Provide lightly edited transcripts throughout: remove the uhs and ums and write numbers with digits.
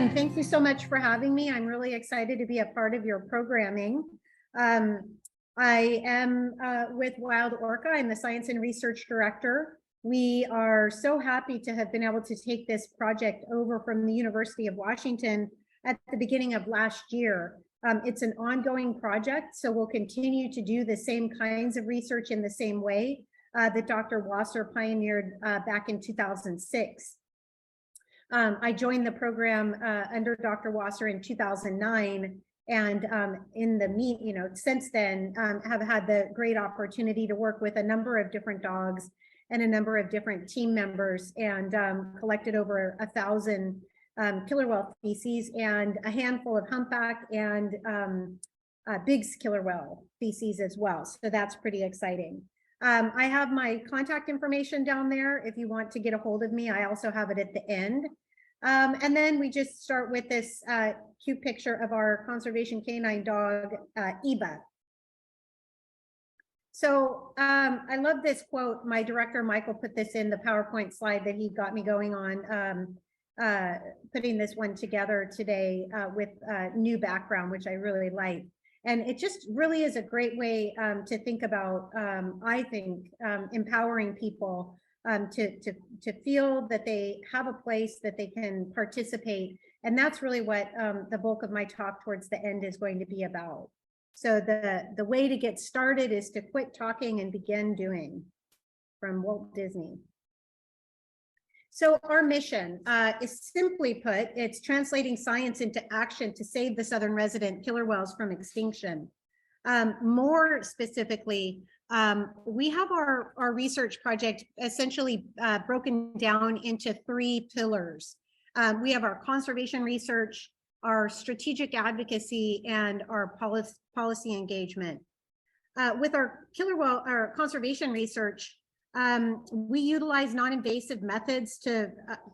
again, thank you so much for having me. I'm really excited to be a part of your programming. I am with Wild Orca. I'm the Science and Research Director. We are so happy to have been able to take this project over from the University of Washington at the beginning of last year. It's an ongoing project, so we'll continue to do the same kinds of research in the same way that Dr. Wasser pioneered back in 2006. I joined the program under Dr. Wasser in 2009, and since then have had the great opportunity to work with a number of different dogs and a number of different team members, and collected over 1,000 killer whale feces and a handful of humpback and Biggs killer whale feces as well. So that's pretty exciting. I have my contact information down there if you want to get a hold of me. I also have it at the end. And then we just start with this cute picture of our conservation canine dog, Eba. So I love this quote. My director, Michael, put this in the PowerPoint slide that he got me going on, putting this one together today with new background, which I really like. And it just really is a great way to think about, I think, empowering people to feel that they have a place that they can participate. And that's really what the bulk of my talk towards the end is going to be about. So the way to get started is to quit talking and begin doing, from Walt Disney. So our mission is, simply put, it's translating science into action to save the southern resident killer whales from extinction. More specifically, we have our research project essentially broken down into 3 pillars. We have our conservation research, our strategic advocacy, and our policy engagement. With our killer whale, our conservation research, we utilize non-invasive methods to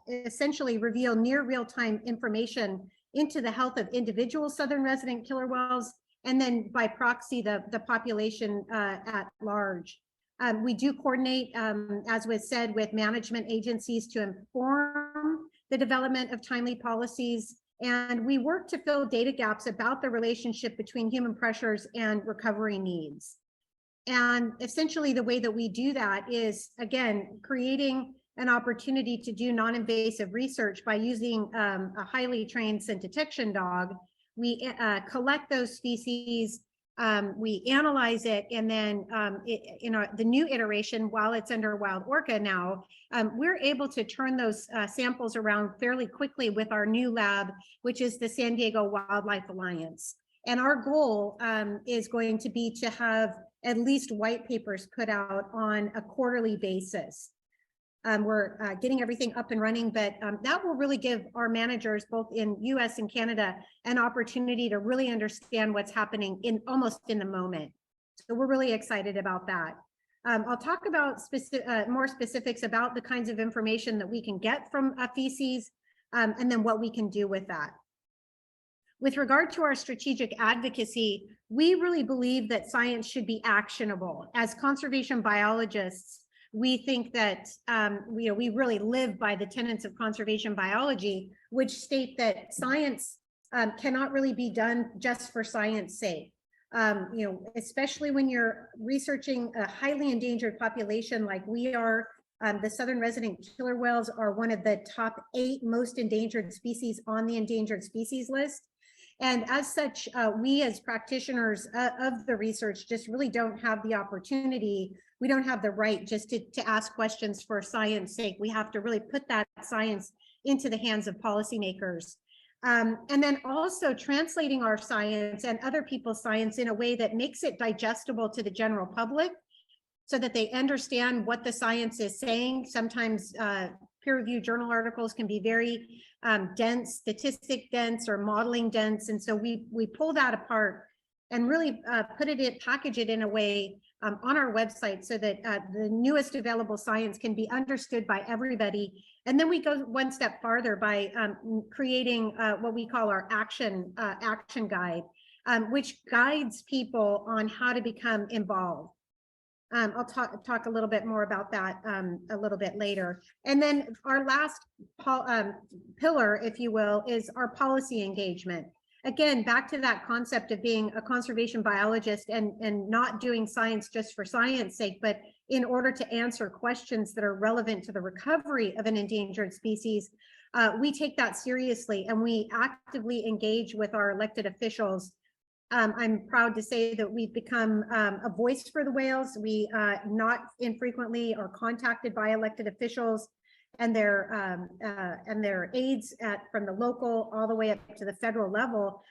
essentially reveal near real-time information into the health of individual southern resident killer whales, and then by proxy, the population at large. We do coordinate, as was said, with management agencies to inform the development of timely policies, and we work to fill data gaps about the relationship between human pressures and recovery needs. And essentially the way that we do that is, again, creating an opportunity to do non-invasive research by using a highly trained scent detection dog. We collect those species, we analyze it, and then in the new iteration, while it's under Wild Orca now, we're able to turn those samples around fairly quickly with our new lab, which is the San Diego Wildlife Alliance. And our goal is going to be to have at least white papers put out on a quarterly basis. We're getting everything up and running, but that will really give our managers, both in US and Canada, an opportunity to really understand what's happening almost in the moment. So we're really excited about that. I'll talk about more specifics about the kinds of information that we can get from feces, and then what we can do with that. With regard to our strategic advocacy, we really believe that science should be actionable. As conservation biologists, we think that we really live by the tenets of conservation biology, which state that science cannot really be done just for science sake. Especially when you're researching a highly endangered population like we are. The southern resident killer whales are one of the top 8 most endangered species on the endangered species list. And as such, we as practitioners of the research just really don't have the opportunity. We don't have the right just to ask questions for science sake. We have to really put that science into the hands of policymakers. And then also translating our science and other people's science in a way that makes it digestible to the general public, so that they understand what the science is saying. Sometimes peer-reviewed journal articles can be very dense, statistic dense or modeling dense. And so we pull that apart and really package it in a way on our website so that the newest available science can be understood by everybody. And then we go one step farther by creating what we call our action guide, which guides people on how to become involved. I'll talk a little bit more about that a little bit later. And then our last pillar, if you will, is our policy engagement. Again, back to that concept of being a conservation biologist and not doing science just for science sake, but in order to answer questions that are relevant to the recovery of an endangered species. We take that seriously and we actively engage with our elected officials. I'm proud to say that we've become a voice for the whales. We not infrequently are contacted by elected officials and their aides from the local all the way up to the federal level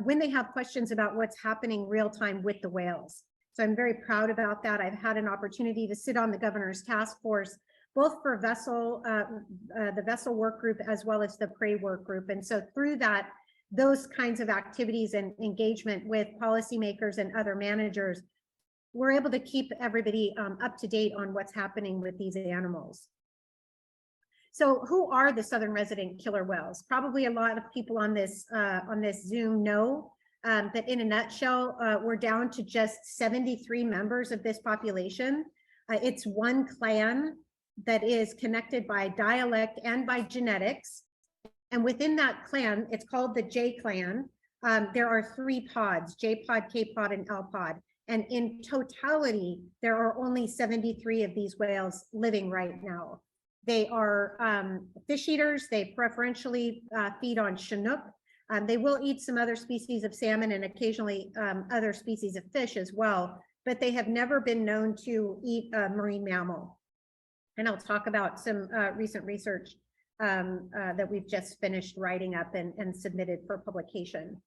when they have questions about what's happening real time with the whales. So I'm very proud about that. I've had an opportunity to sit on the governor's task force, both for the vessel work group as well as the prey work group. And so through that, those kinds of activities and engagement with policymakers and other managers, we're able to keep everybody up to date on what's happening with these animals. So who are the southern resident killer whales? Probably a lot of people on this Zoom know that in a nutshell, we're down to just 73 members of this population. It's one clan that is connected by dialect and by genetics. And within that clan, it's called the J clan. There are 3 pods, J pod, K pod, and L pod. And in totality, there are only 73 of these whales living right now. They are fish eaters. They preferentially feed on Chinook. They will eat some other species of salmon and occasionally other species of fish as well, but they have never been known to eat a marine mammal. And I'll talk about some recent research that we've just finished writing up and submitted for publication.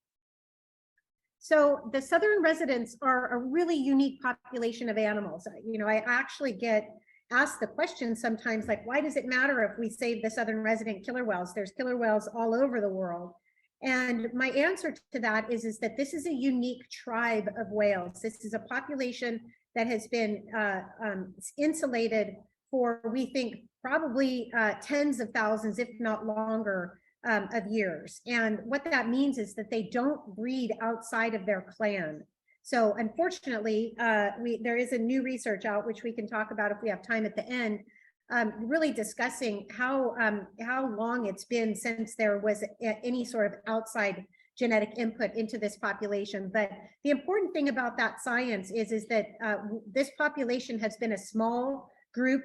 So the southern residents are a really unique population of animals. You know, I actually get asked the question sometimes, like, why does it matter if we save the southern resident killer whales? There's killer whales all over the world. And my answer to that is that this is a unique tribe of whales. This is a population that has been insulated for, we think, probably tens of thousands, if not longer, of years. And what that means is that they don't breed outside of their clan. So unfortunately, there is a new research out, which we can talk about if we have time at the end, really discussing how long it's been since there was any sort of outside genetic input into this population. But the important thing about that science is that this population has been a small group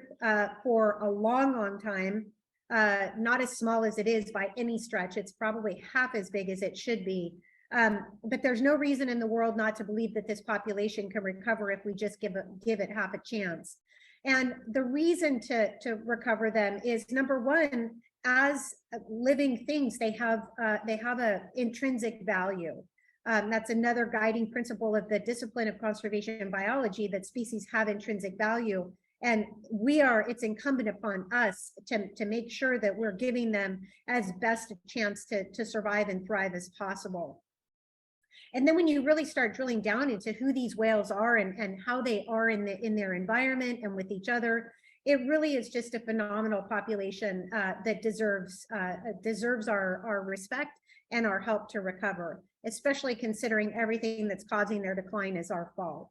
for a long time, not as small as it is by any stretch. It's probably half as big as it should be. But there's no reason in the world not to believe that this population can recover if we just give it half a chance. And the reason to recover them is, number one, as living things, they have a intrinsic value. That's another guiding principle of the discipline of conservation biology, that species have intrinsic value. And it's incumbent upon us to make sure that we're giving them as best a chance to survive and thrive as possible. And then when you really start drilling down into who these whales are and how they are in their environment and with each other, it really is just a phenomenal population that deserves our respect and our help to recover, especially considering everything that's causing their decline is our fault.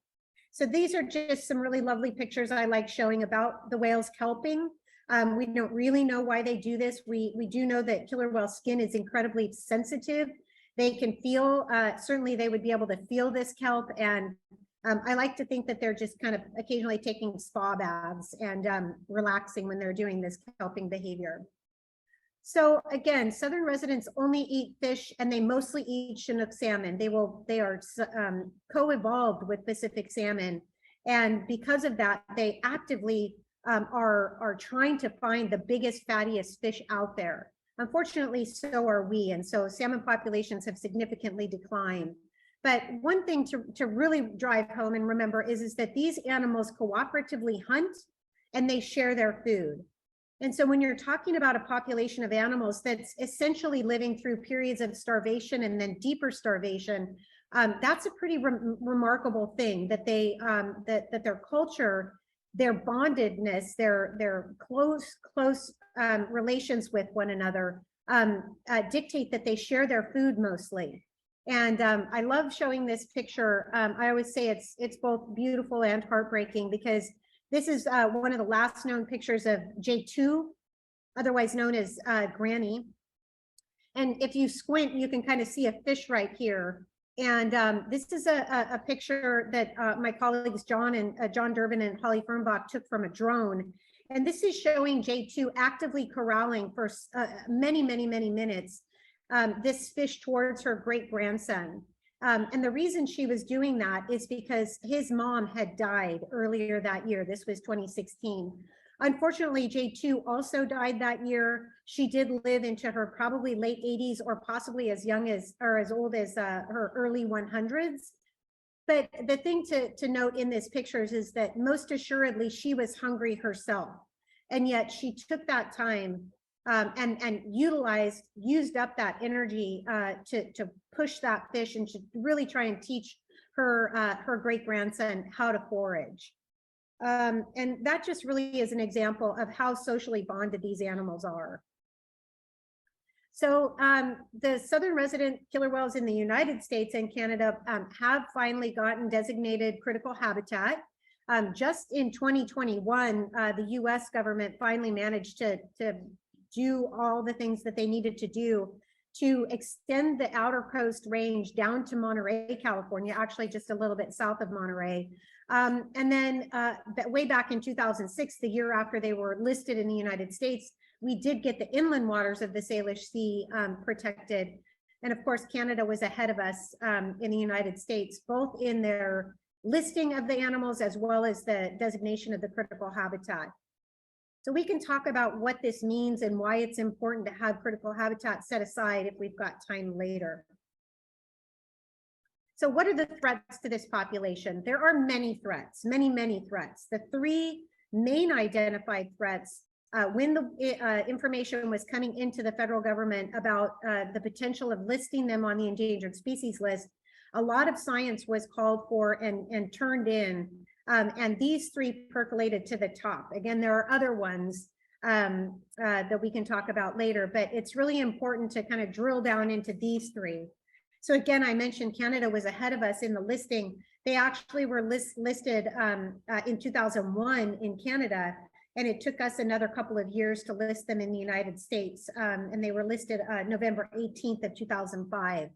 So these are just some really lovely pictures I like showing about the whales kelping. We don't really know why they do this. We do know that killer whale skin is incredibly sensitive. They can feel, certainly they would be able to feel this kelp. And I like to think that they're just kind of occasionally taking spa baths and relaxing when they're doing this kelping behavior. So again, southern residents only eat fish, and they mostly eat Chinook salmon. They are co-evolved with Pacific salmon. And because of that, they actively are trying to find the biggest, fattiest fish out there. Unfortunately, so are we. And so salmon populations have significantly declined. But one thing to really drive home and remember is that these animals cooperatively hunt and they share their food. And so when you're talking about a population of animals that's essentially living through periods of starvation and then deeper starvation, that's a pretty remarkable thing, that that their culture, their bondedness, their close relations with one another dictate that they share their food mostly. And I love showing this picture. I always say it's both beautiful and heartbreaking, because this is one of the last known pictures of J2, otherwise known as Granny. And if you squint, you can kind of see a fish right here. And this is a picture that my colleagues John Durbin and Holly Fernbach took from a drone. And this is showing J2 actively corralling for many minutes this fish towards her great grandson. And the reason she was doing that is because his mom had died earlier that year. This was 2016. Unfortunately, J2 also died that year. She did live into her probably late 80s, or possibly as young as, or as old as her early 100s. But the thing to note in this pictures is that most assuredly she was hungry herself. And yet she took that time and used up that energy to push that fish and to really try and teach her great grandson how to forage. And that just really is an example of how socially bonded these animals are. So the southern resident killer whales in the United States and Canada have finally gotten designated critical habitat. Just in 2021, the US government finally managed to do all the things that they needed to do to extend the outer coast range down to Monterey, California, actually just a little bit south of Monterey. And then way back in 2006, the year after they were listed in the United States, we did get the inland waters of the Salish Sea protected. And of course, Canada was ahead of us in the United States, both in their listing of the animals as well as the designation of the critical habitat. So we can talk about what this means and why it's important to have critical habitat set aside if we've got time later. So what are the threats to this population? There are many threats, many threats. The three main identified threats when the information was coming into the federal government about the potential of listing them on the endangered species list, a lot of science was called for and turned in. And these three percolated to the top. Again, there are other ones that we can talk about later, but it's really important to kind of drill down into these three. So again, I mentioned Canada was ahead of us in the listing. They actually were listed in 2001 in Canada, and it took us another couple of years to list them in the United States. And they were listed November 18th of 2005.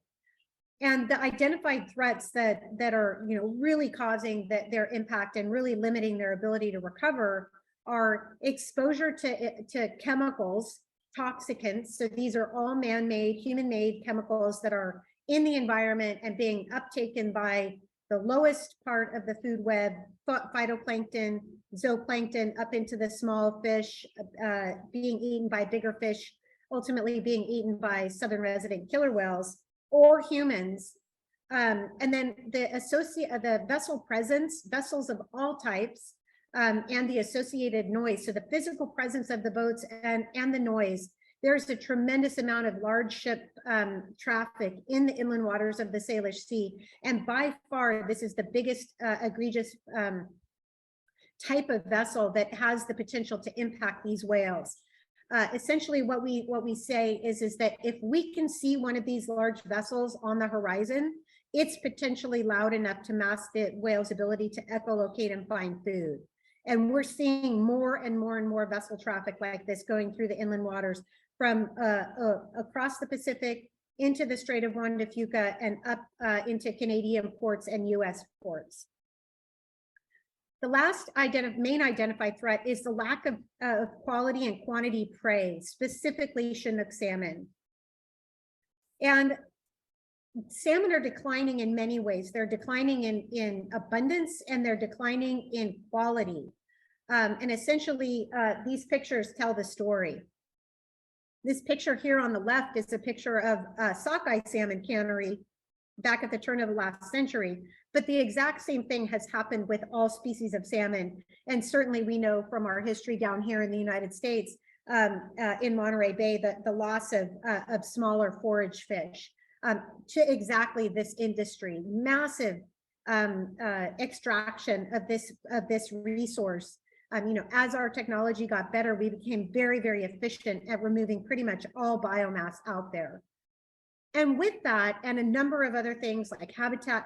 And the identified threats that are really causing their impact and really limiting their ability to recover are exposure to chemicals, toxicants. So these are all man-made, human-made chemicals that are in the environment and being uptaken by the lowest part of the food web, phytoplankton, zooplankton, up into the small fish, being eaten by bigger fish, ultimately being eaten by southern resident killer whales or humans. And then the vessel presence, vessels of all types, and the associated noise. So the physical presence of the boats and the noise. There's a tremendous amount of large ship traffic in the inland waters of the Salish Sea. And by far, this is the biggest egregious type of vessel that has the potential to impact these whales. Essentially, what we say is that if we can see one of these large vessels on the horizon, it's potentially loud enough to mask the whale's ability to echolocate and find food. And we're seeing more and more vessel traffic like this going through the inland waters from across the Pacific into the Strait of Juan de Fuca and up into Canadian ports and US ports. The last main identified threat is the lack of quality and quantity prey, specifically Chinook salmon. And salmon are declining in many ways. They're declining in abundance and they're declining in quality. And essentially, these pictures tell the story. This picture here on the left is a picture of a sockeye salmon cannery back at the turn of the last century. But the exact same thing has happened with all species of salmon. And certainly we know from our history down here in the United States, in Monterey Bay, the loss of smaller forage fish to exactly this industry. Massive extraction of this resource. As our technology got better, we became very efficient at removing pretty much all biomass out there. And with that, and a number of other things like habitat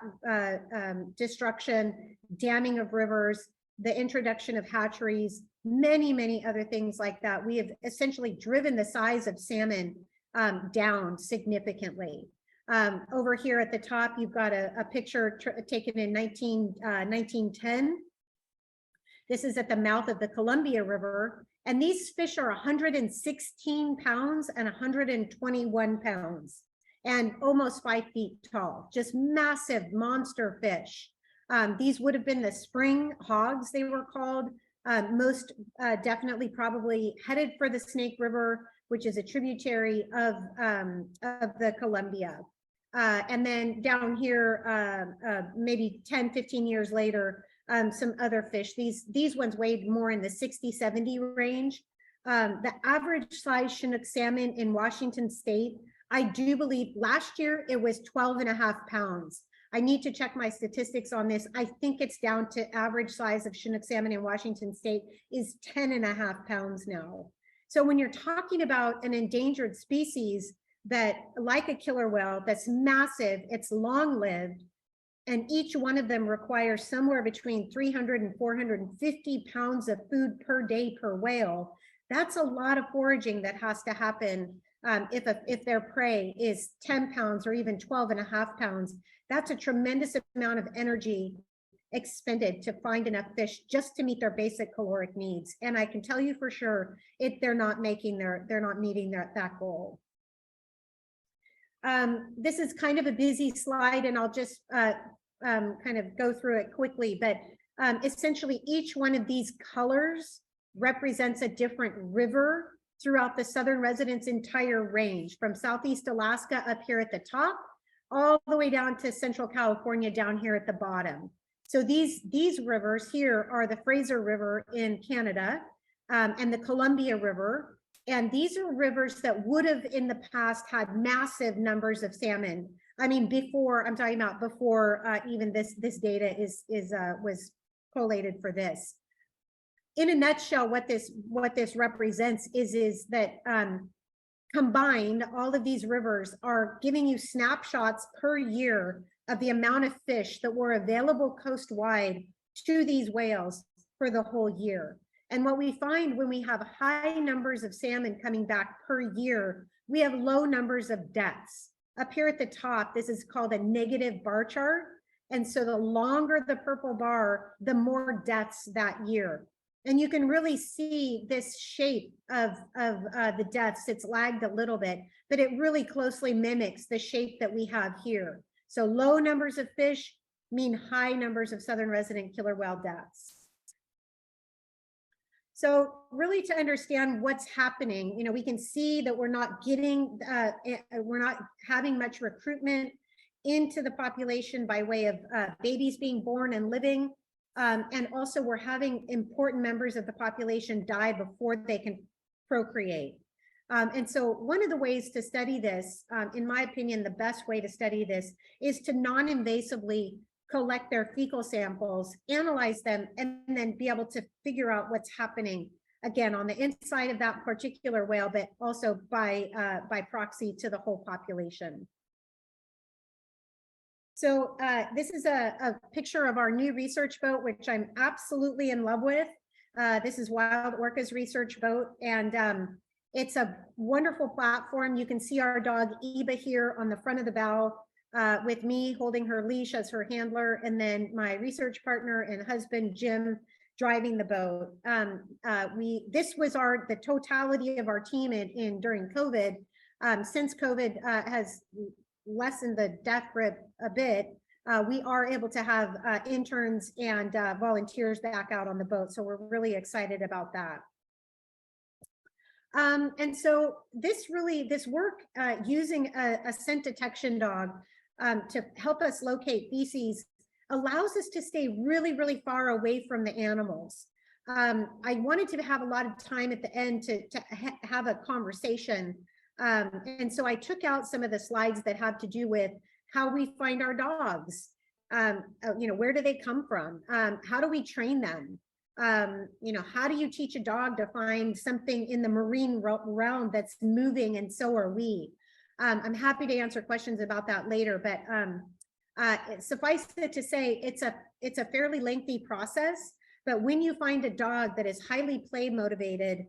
destruction, damming of rivers, the introduction of hatcheries, many other things like that, we have essentially driven the size of salmon down significantly. Over here at the top, you've got a picture taken in 1910. This is at the mouth of the Columbia River. And these fish are 116 pounds and 121 pounds and almost 5 feet tall, just massive monster fish. These would have been the spring hogs, they were called, most definitely probably headed for the Snake River, which is a tributary of the Columbia. And then down here, maybe 10, 15 years later, some other fish. These ones weighed more in the 60, 70 range. The average size Chinook salmon in Washington state, I do believe last year it was 12.5 pounds. I need to check my statistics on this. I think it's down to average size of Chinook salmon in Washington state is 10.5 pounds now. So when you're talking about an endangered species that, like a killer whale, that's massive, it's long-lived, and each one of them requires somewhere between 300 and 450 pounds of food per day per whale, that's a lot of foraging that has to happen. If their prey is 10 pounds or even 12.5 pounds, that's a tremendous amount of energy expended to find enough fish just to meet their basic caloric needs. And I can tell you for sure, they're not meeting that goal. This is kind of a busy slide, and I'll just kind of go through it quickly, but essentially each one of these colors represents a different river throughout the southern residents' entire range, from Southeast Alaska up here at the top, all the way down to Central California down here at the bottom. So these rivers here are the Fraser River in Canada and the Columbia River. And these are rivers that would have in the past had massive numbers of salmon. I mean, before, I'm talking about before even this data was collated for this. In a nutshell, what this represents is that combined, all of these rivers are giving you snapshots per year of the amount of fish that were available coastwide to these whales for the whole year. And what we find when we have high numbers of salmon coming back per year, we have low numbers of deaths. Up here at the top, this is called a negative bar chart. And so the longer the purple bar, the more deaths that year. And you can really see this shape of the deaths. It's lagged a little bit, but it really closely mimics the shape that we have here. So low numbers of fish mean high numbers of southern resident killer whale deaths. So really to understand what's happening, we can see that we're not having much recruitment into the population by way of babies being born and living. And also we're having important members of the population die before they can procreate. And so one of the ways to study this, in my opinion, the best way to study this is to non-invasively collect their fecal samples, analyze them, and then be able to figure out what's happening, again, on the inside of that particular whale, but also by proxy to the whole population. So this is a picture of our new research boat, which I'm absolutely in love with. This is Wild Orca's research boat, and it's a wonderful platform. You can see our dog Eva here on the front of the bow with me holding her leash as her handler, and then my research partner and husband, Jim, driving the boat. This was the totality of our team during COVID. Since COVID has lessened the death rate a bit, we are able to have interns and volunteers back out on the boat. So we're really excited about that. And so this work using a scent detection dog to help us locate feces allows us to stay really, really far away from the animals. I wanted to have a lot of time at the end to have a conversation. And so I took out some of the slides that have to do with how we find our dogs. Where do they come from? How do we train them? How do you teach a dog to find something in the marine realm that's moving, and so are we? I'm happy to answer questions about that later, but suffice it to say, it's a fairly lengthy process. But when you find a dog that is highly play motivated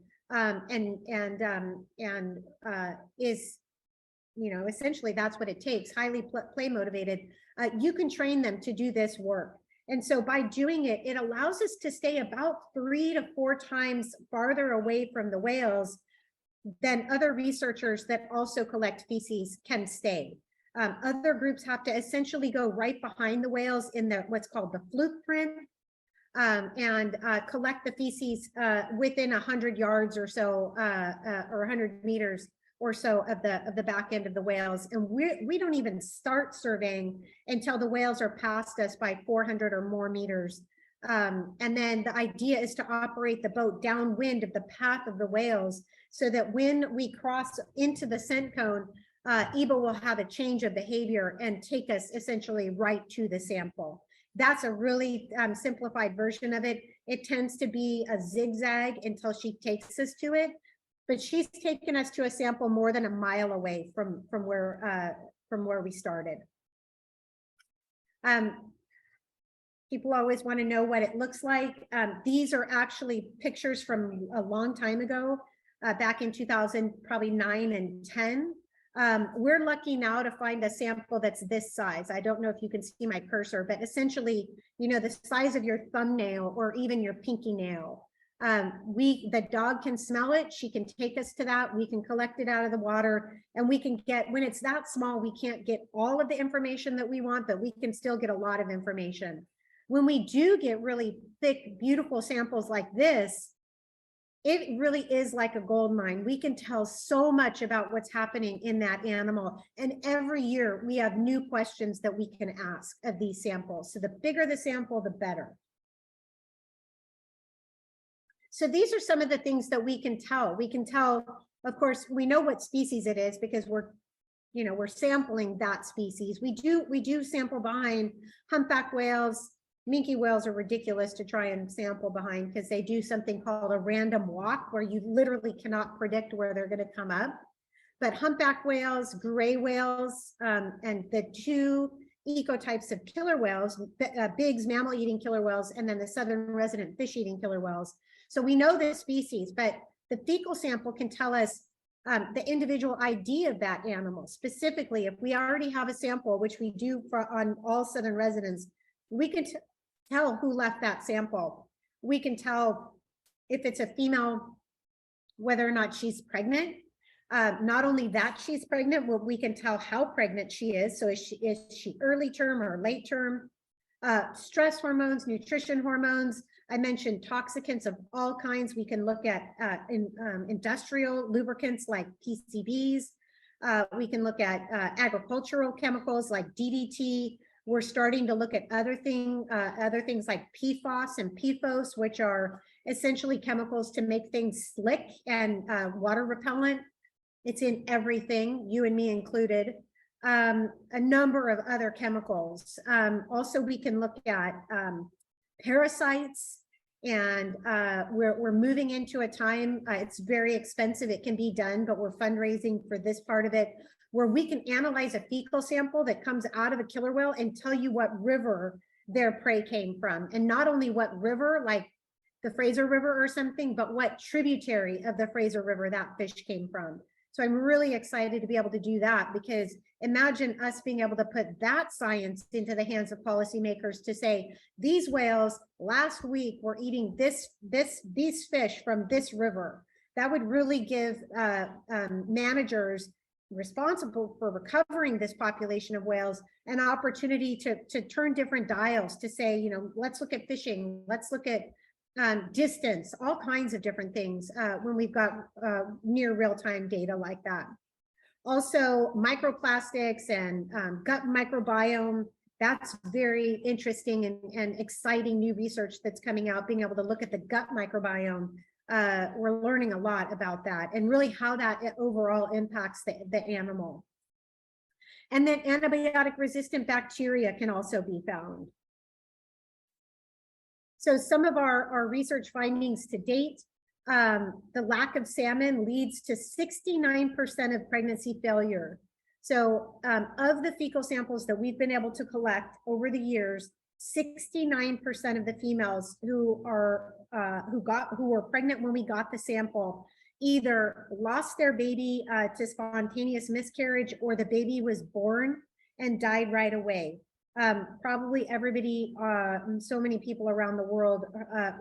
is, you know, essentially that's what it takes, highly play motivated, you can train them to do this work. And so by doing it, it allows us to stay about 3 to 4 times farther away from the whales than other researchers that also collect feces can stay. Other groups have to essentially go right behind the whales in the what's called the fluke print, and collect the feces within 100 yards or so, or 100 meters or so of the back end of the whales. And we don't even start surveying until the whales are past us by 400 or more meters. And then the idea is to operate the boat downwind of the path of the whales so that when we cross into the scent cone, EBA will have a change of behavior and take us essentially right to the sample. That's a really simplified version of it. It tends to be a zigzag until she takes us to it, but she's taken us to a sample more than a mile away from where we started. People always want to know what it looks like. These are actually pictures from a long time ago, back in 2000, probably 9 and 10. We're lucky now to find a sample that's this size. I don't know if you can see my cursor, but essentially, you know, the size of your thumbnail or even your pinky nail. The dog can smell it. She can take us to that. We can collect it out of the water, and we can get, when it's that small, we can't get all of the information that we want, but we can still get a lot of information. When we do get really thick, beautiful samples like this, it really is like a gold mine. We can tell so much about what's happening in that animal. And every year we have new questions that we can ask of these samples. So the bigger the sample, the better. So these are some of the things that we can tell. We can tell, of course, we know what species it is because we're sampling that species. We do sample behind humpback whales. Minke whales are ridiculous to try and sample behind because they do something called a random walk where you literally cannot predict where they're going to come up. But humpback whales, gray whales, and the 2 ecotypes of killer whales, Biggs, mammal-eating killer whales, and then the southern resident fish-eating killer whales. So we know the species, but the fecal sample can tell us the individual ID of that animal. Specifically, if we already have a sample, which we do on all southern residents, we can tell who left that sample. We can tell if it's a female, whether or not she's pregnant. Not only that she's pregnant, well, we can tell how pregnant she is. So is she early term or late term? Stress hormones, nutrition hormones. I mentioned toxicants of all kinds. We can look at industrial lubricants like PCBs. We can look at agricultural chemicals like DDT. We're starting to look at other things like PFOS and PFOS, which are essentially chemicals to make things slick and water repellent. It's in everything, you and me included. A number of other chemicals. Also, we can look at parasites, and we're moving into a time, it's very expensive, it can be done, but we're fundraising for this part of it, where we can analyze a fecal sample that comes out of a killer whale and tell you what river their prey came from. And not only what river, like the Fraser River or something, but what tributary of the Fraser River that fish came from. So I'm really excited to be able to do that, because imagine us being able to put that science into the hands of policymakers to say, these whales last week were eating these fish from this river. That would really give managers responsible for recovering this population of whales an opportunity to turn different dials to say, you know, let's look at fishing, let's look at distance, all kinds of different things when we've got near real-time data like that. Also, microplastics and gut microbiome, that's very interesting and exciting new research that's coming out, being able to look at the gut microbiome. We're learning a lot about that and really how that overall impacts the animal. And then antibiotic resistant bacteria can also be found. So some of our research findings to date, the lack of salmon leads to 69% of pregnancy failure. So of the fecal samples that we've been able to collect over the years, 69% of the females who were pregnant when we got the sample either lost their baby to spontaneous miscarriage, or the baby was born and died right away. Probably everybody, so many people around the world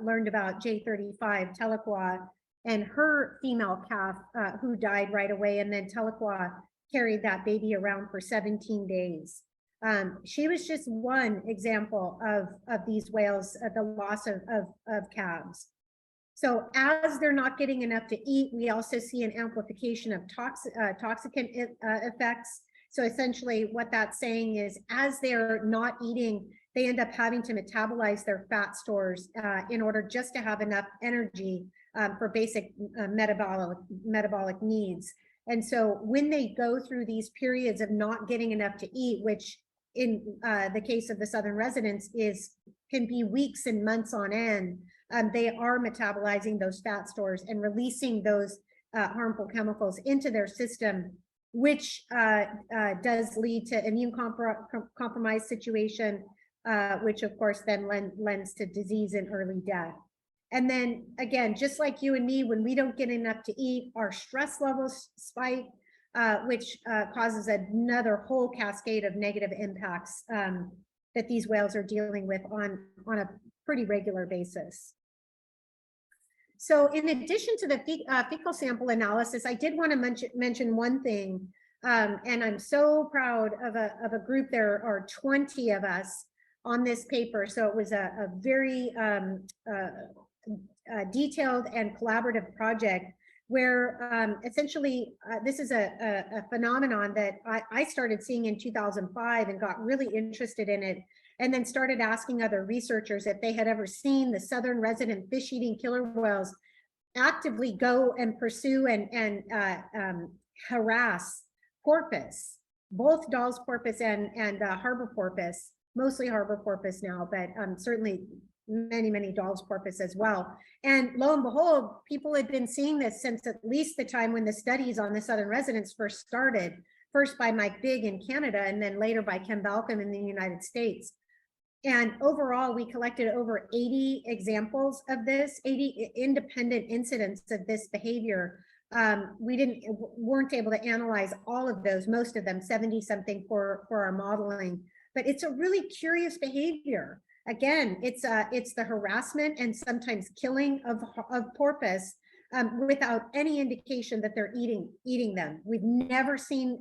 learned about J35 Tahlequah and her female calf who died right away, and then Tahlequah carried that baby around for 17 days. She was just one example of these whales, the loss of calves. So as they're not getting enough to eat, we also see an amplification of toxicant effects. So essentially what that's saying is, as they're not eating, they end up having to metabolize their fat stores in order just to have enough energy for basic metabolic needs. And so when they go through these periods of not getting enough to eat, which in the case of the southern residents can be weeks and months on end, they are metabolizing those fat stores and releasing those harmful chemicals into their system, which does lead to immune compromised situation, which of course then lends to disease and early death. And then again, just like you and me, when we don't get enough to eat, our stress levels spike, which causes another whole cascade of negative impacts that these whales are dealing with on a pretty regular basis. So in addition to the fecal sample analysis, I did want to mention one thing, and I'm so proud of a group. There are 20 of us on this paper, so it was a very detailed and collaborative project where essentially this is a phenomenon that I started seeing in 2005 and got really interested in it, and then started asking other researchers if they had ever seen the southern resident fish-eating killer whales actively go and pursue and harass porpoise, both Dall's porpoise and harbor porpoise, mostly harbor porpoise now, but certainly many Dall's porpoise as well. And lo and behold, people had been seeing this since at least the time when the studies on the southern residents first started, first by Mike Bigg in Canada, and then later by Ken Balcom in the United States. And overall, we collected over 80 examples of this, 80 independent incidents of this behavior. We weren't able to analyze all of those, most of them, 70 something for our modeling, but it's a really curious behavior. Again, it's the harassment and sometimes killing of porpoise without any indication that they're eating them. We've never seen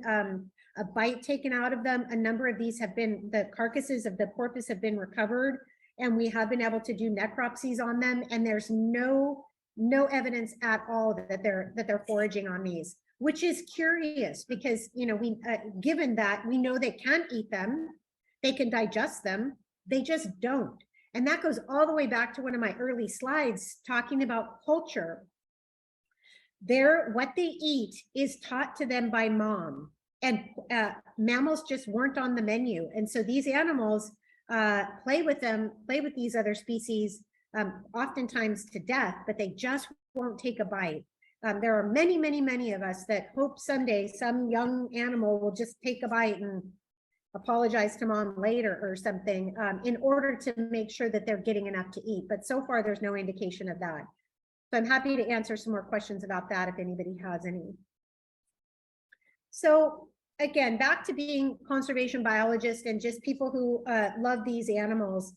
a bite taken out of them. A number of these have been, the carcasses of the porpoise have been recovered, and we have been able to do necropsies on them, and there's no evidence at all that they're foraging on these, which is curious because, you know, given that we know they can eat them, they can digest them, they just don't. And that goes all the way back to one of my early slides talking about culture. What they eat is taught to them by mom, and mammals just weren't on the menu. And so these animals play with these other species, oftentimes to death, but they just won't take a bite. There are many of us that hope someday some young animal will just take a bite and apologize to mom later or something, in order to make sure that they're getting enough to eat. But so far, there's no indication of that. So I'm happy to answer some more questions about that if anybody has any. So again, back to being conservation biologists and just people who love these animals.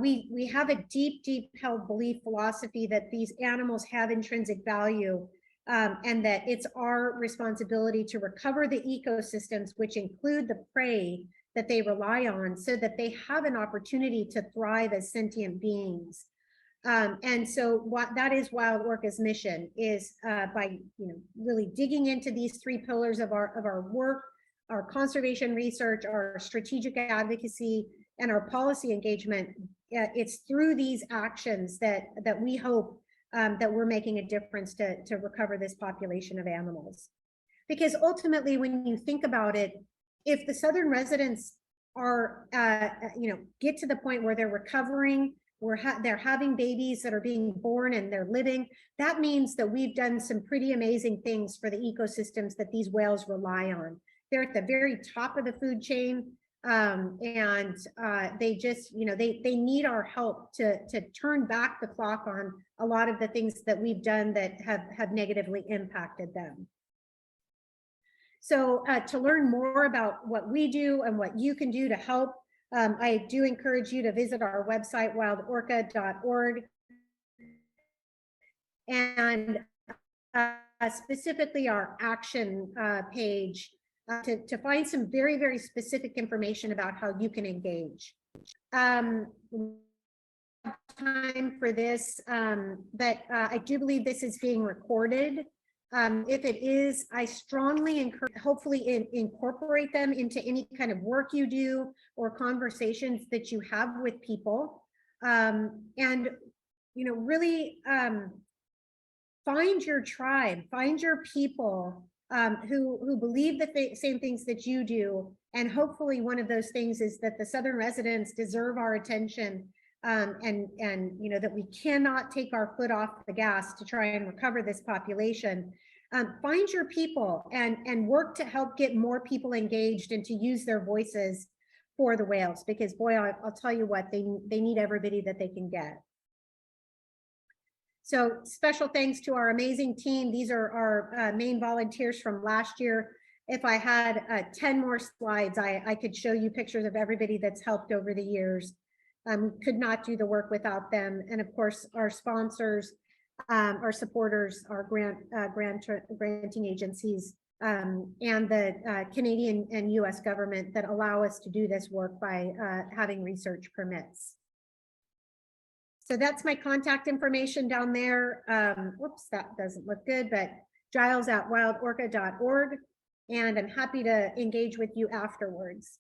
We have a deep held belief philosophy that these animals have intrinsic value, and that it's our responsibility to recover the ecosystems, which include the prey that they rely on, so that they have an opportunity to thrive as sentient beings. And so that is Wild Orca's mission, is by really digging into these three pillars of our work, our conservation research, our strategic advocacy, and our policy engagement. It's through these actions that we hope that we're making a difference to recover this population of animals. Because ultimately, when you think about it, if the southern residents are, get to the point where they're recovering, they're having babies that are being born and they're living, that means that we've done some pretty amazing things for the ecosystems that these whales rely on. they're at the very top of the food chain. They just, they need our help to turn back the clock on a lot of the things that we've done that have negatively impacted them. So to learn more about what we do and what you can do to help, I do encourage you to visit our website, wildorca.org. And specifically our action page to find some very, very specific information about how you can engage. Time for this, but I do believe this is being recorded. If it is, I strongly encourage, hopefully incorporate them into any kind of work you do or conversations that you have with people. And, really find your tribe, find your people who believe the same things that you do. And hopefully one of those things is that the Southern residents deserve our attention, and that we cannot take our foot off the gas to try and recover this population. Find your people and work to help get more people engaged and to use their voices for the whales, because boy, I'll tell you what, they need everybody that they can get. So special thanks to our amazing team. These are our main volunteers from last year. If I had 10 more slides, I could show you pictures of everybody that's helped over the years. Could not do the work without them. And of course, our sponsors, our supporters, our granting agencies, and the Canadian and US government that allow us to do this work by having research permits. So that's my contact information down there. Whoops, that doesn't look good, but Giles at wildorca.org. And I'm happy to engage with you afterwards.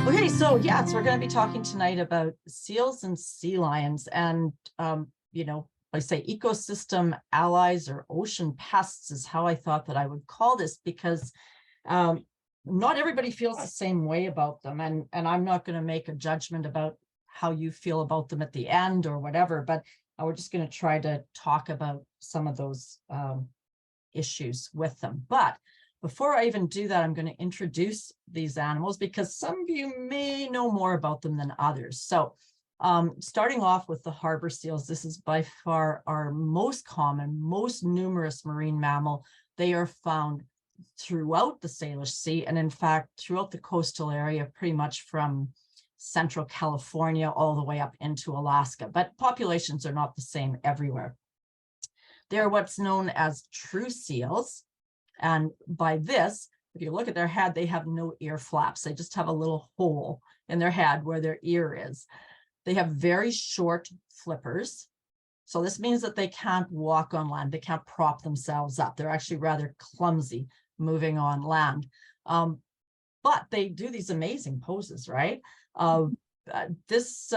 Okay, so so we're going to be talking tonight about seals and sea lions, and I say ecosystem allies or ocean pests is how I thought that I would call this, because not everybody feels the same way about them, and I'm not going to make a judgment about how you feel about them at the end or whatever, but we're just going to try to talk about some of those issues with them. But before I even do that, I'm going to introduce these animals because some of you may know more about them than others. So starting off with the harbor seals, this is by far our most common, most numerous marine mammal. They are found throughout the Salish Sea, and in fact, throughout the coastal area, pretty much from central California all the way up into Alaska, but populations are not the same everywhere. They're what's known as true seals. And by this, if you look at their head, they have no ear flaps. They just have a little hole in their head where their ear is. They have very short flippers. So this means that they can't walk on land. They can't prop themselves up. They're actually rather clumsy moving on land. But they do these amazing poses, right? This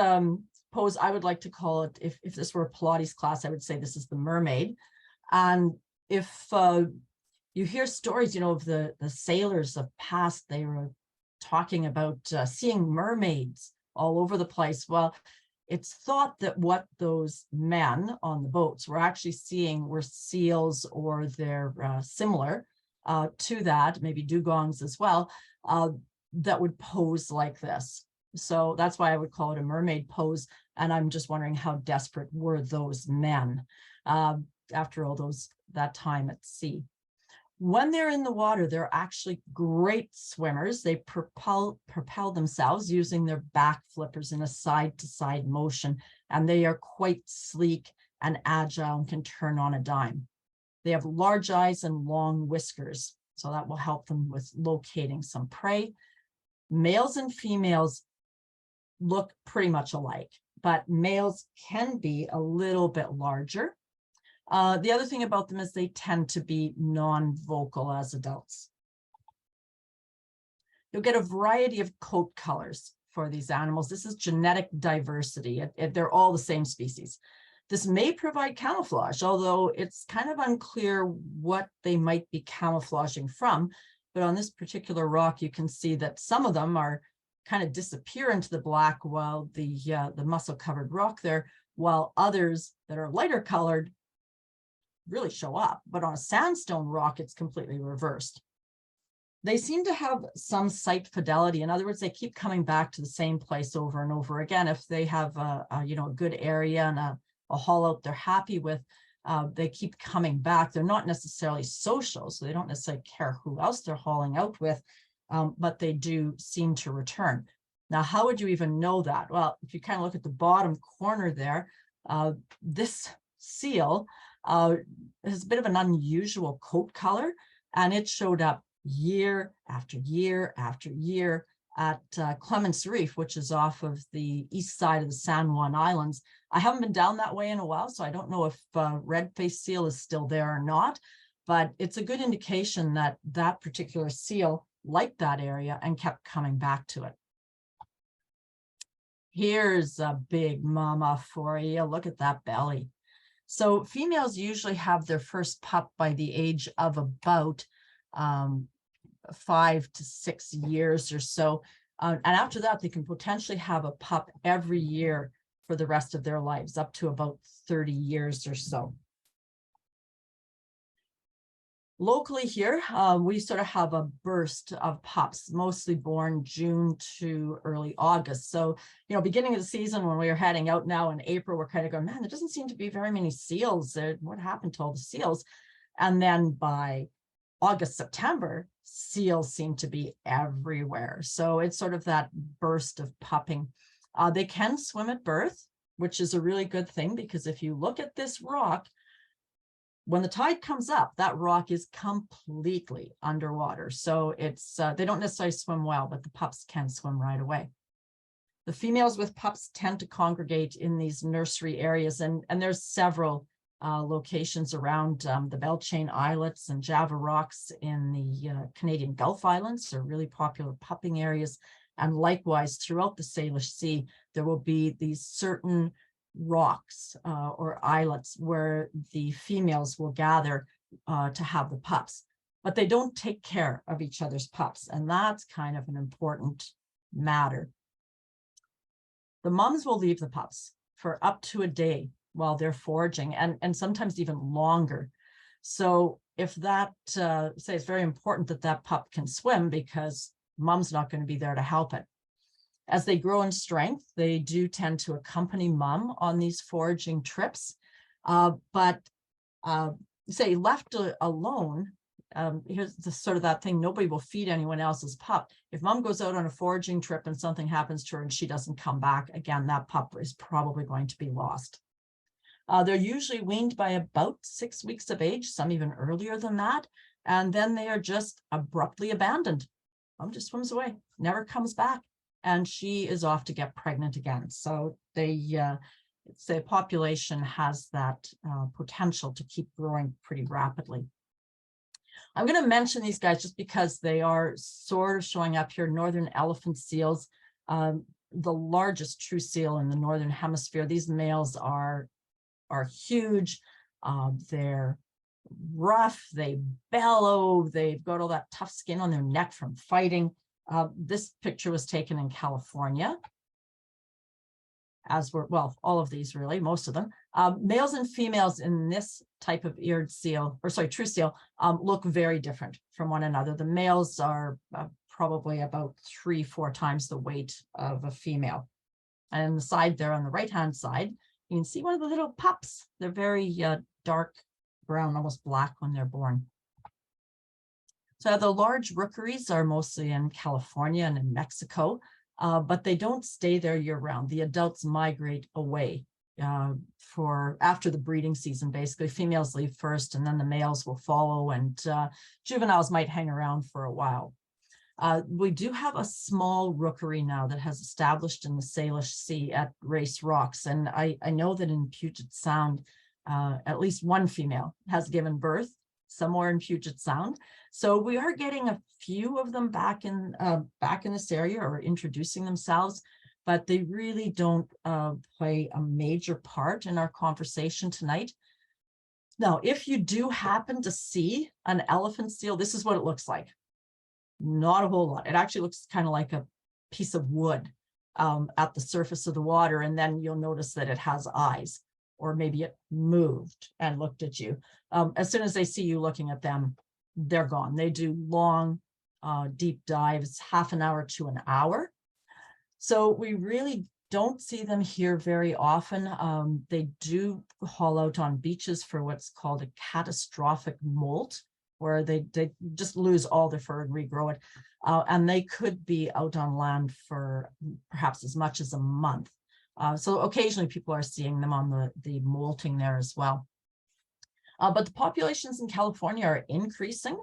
pose, I would like to call it, if this were a Pilates class, I would say this is the mermaid. And if you hear stories, of the sailors of past, they were talking about seeing mermaids all over the place. Well, it's thought that what those men on the boats were actually seeing were seals, or they're similar to that, maybe dugongs as well, that would pose like this. So that's why I would call it a mermaid pose. And I'm just wondering how desperate were those men after all that time at sea. When they're in the water, they're actually great swimmers. They propel themselves using their back flippers in a side-to-side motion, and they are quite sleek and agile and can turn on a dime. They have large eyes and long whiskers, so that will help them with locating some prey. Males and females look pretty much alike, but males can be a little bit larger. The other thing about them is they tend to be non-vocal as adults. You'll get a variety of coat colors for these animals. This is genetic diversity. They're all the same species. This may provide camouflage, although it's kind of unclear what they might be camouflaging from. But on this particular rock, you can see that some of them are kind of disappear into the black, while the mussel-covered rock there while others that are lighter colored really show up. But on a sandstone rock, it's completely reversed. They seem to have some site fidelity. In other words, they keep coming back to the same place over and over again. If they have a good area and a haul out they're happy with, they keep coming back. They're not necessarily social, so they don't necessarily care who else they're hauling out with, but they do seem to return. Now, how would you even know that? Well, if you kind of look at the bottom corner there, this seal has a bit of an unusual coat color, and it showed up year after year after year at Clements Reef, which is off of the east side of the San Juan Islands. I haven't been down that way in a while, so I don't know if red-faced seal is still there or not, but it's a good indication that that particular seal liked that area and kept coming back to it. Here's a big mama for you. Look at that belly. So females usually have their first pup by the age of about 5 to 6 years or so. And after that, they can potentially have a pup every year for the rest of their lives, up to about 30 years or so. Locally here, we sort of have a burst of pups, mostly born June to early August. So, beginning of the season when we were heading out now in April, we're kind of going, man, there doesn't seem to be very many seals. What happened to all the seals? And then by August, September, seals seem to be everywhere. So it's sort of that burst of pupping. They can swim at birth, which is a really good thing, because if you look at this rock, when the tide comes up, that rock is completely underwater. So it's they don't necessarily swim well, but the pups can swim right away. The females with pups tend to congregate in these nursery areas, and there's several locations around the Belchain Islets and Java Rocks in the Canadian Gulf Islands are really popular pupping areas. And likewise, throughout the Salish Sea, there will be these certain rocks or islets where the females will gather to have the pups, but they don't take care of each other's pups. And that's kind of an important matter. The moms will leave the pups for up to a day while they're foraging, and sometimes even longer. So if that, say it's very important that that pup can swim, because mom's not going to be there to help it. As they grow in strength, they do tend to accompany mom on these foraging trips. But say left alone, here's the sort of that thing, nobody will feed anyone else's pup. If mom goes out on a foraging trip and something happens to her and she doesn't come back, again, that pup is probably going to be lost. They're usually weaned by about 6 weeks of age, some even earlier than that. And then they are just abruptly abandoned. Mom just swims away, never comes back. And she is off to get pregnant again. So the population has that potential to keep growing pretty rapidly. I'm going to mention these guys just because they are sort of showing up here. Northern elephant seals, the largest true seal in the Northern Hemisphere. These males are huge. They're rough, they bellow, they've got all that tough skin on their neck from fighting. This picture was taken in California, as were, well, all of these really, most of them. Males and females in this type of eared seal, or sorry, true seal, look very different from one another. The males are probably about 3-4 times the weight of a female. And on the side there, on the right-hand side, you can see one of the little pups. They're very dark brown, almost black when they're born. So the large rookeries are mostly in California and in Mexico, but they don't stay there year round. The adults migrate away for after the breeding season. Basically, females leave first and then the males will follow, and juveniles might hang around for a while. We do have a small rookery now that has established in the Salish Sea at Race Rocks. And I know that in Puget Sound, at least one female has given birth somewhere in Puget Sound. So we are getting a few of them back in this area, or introducing themselves, but they really don't play a major part in our conversation tonight. Now, if you do happen to see an elephant seal, this is what it looks like. Not a whole lot. It actually looks kind of like a piece of wood. at the surface of the water, and then you'll notice that it has eyes, or maybe it moved and looked at you. As soon as they see you looking at them, they're gone. They do long, deep dives, half an hour to an hour. So we really don't see them here very often. They do haul out on beaches for what's called a catastrophic molt, where they just lose all their fur and regrow it. And they could be out on land for perhaps as much as a month. So occasionally people are seeing them on the molting there as well. But the populations in California are increasing.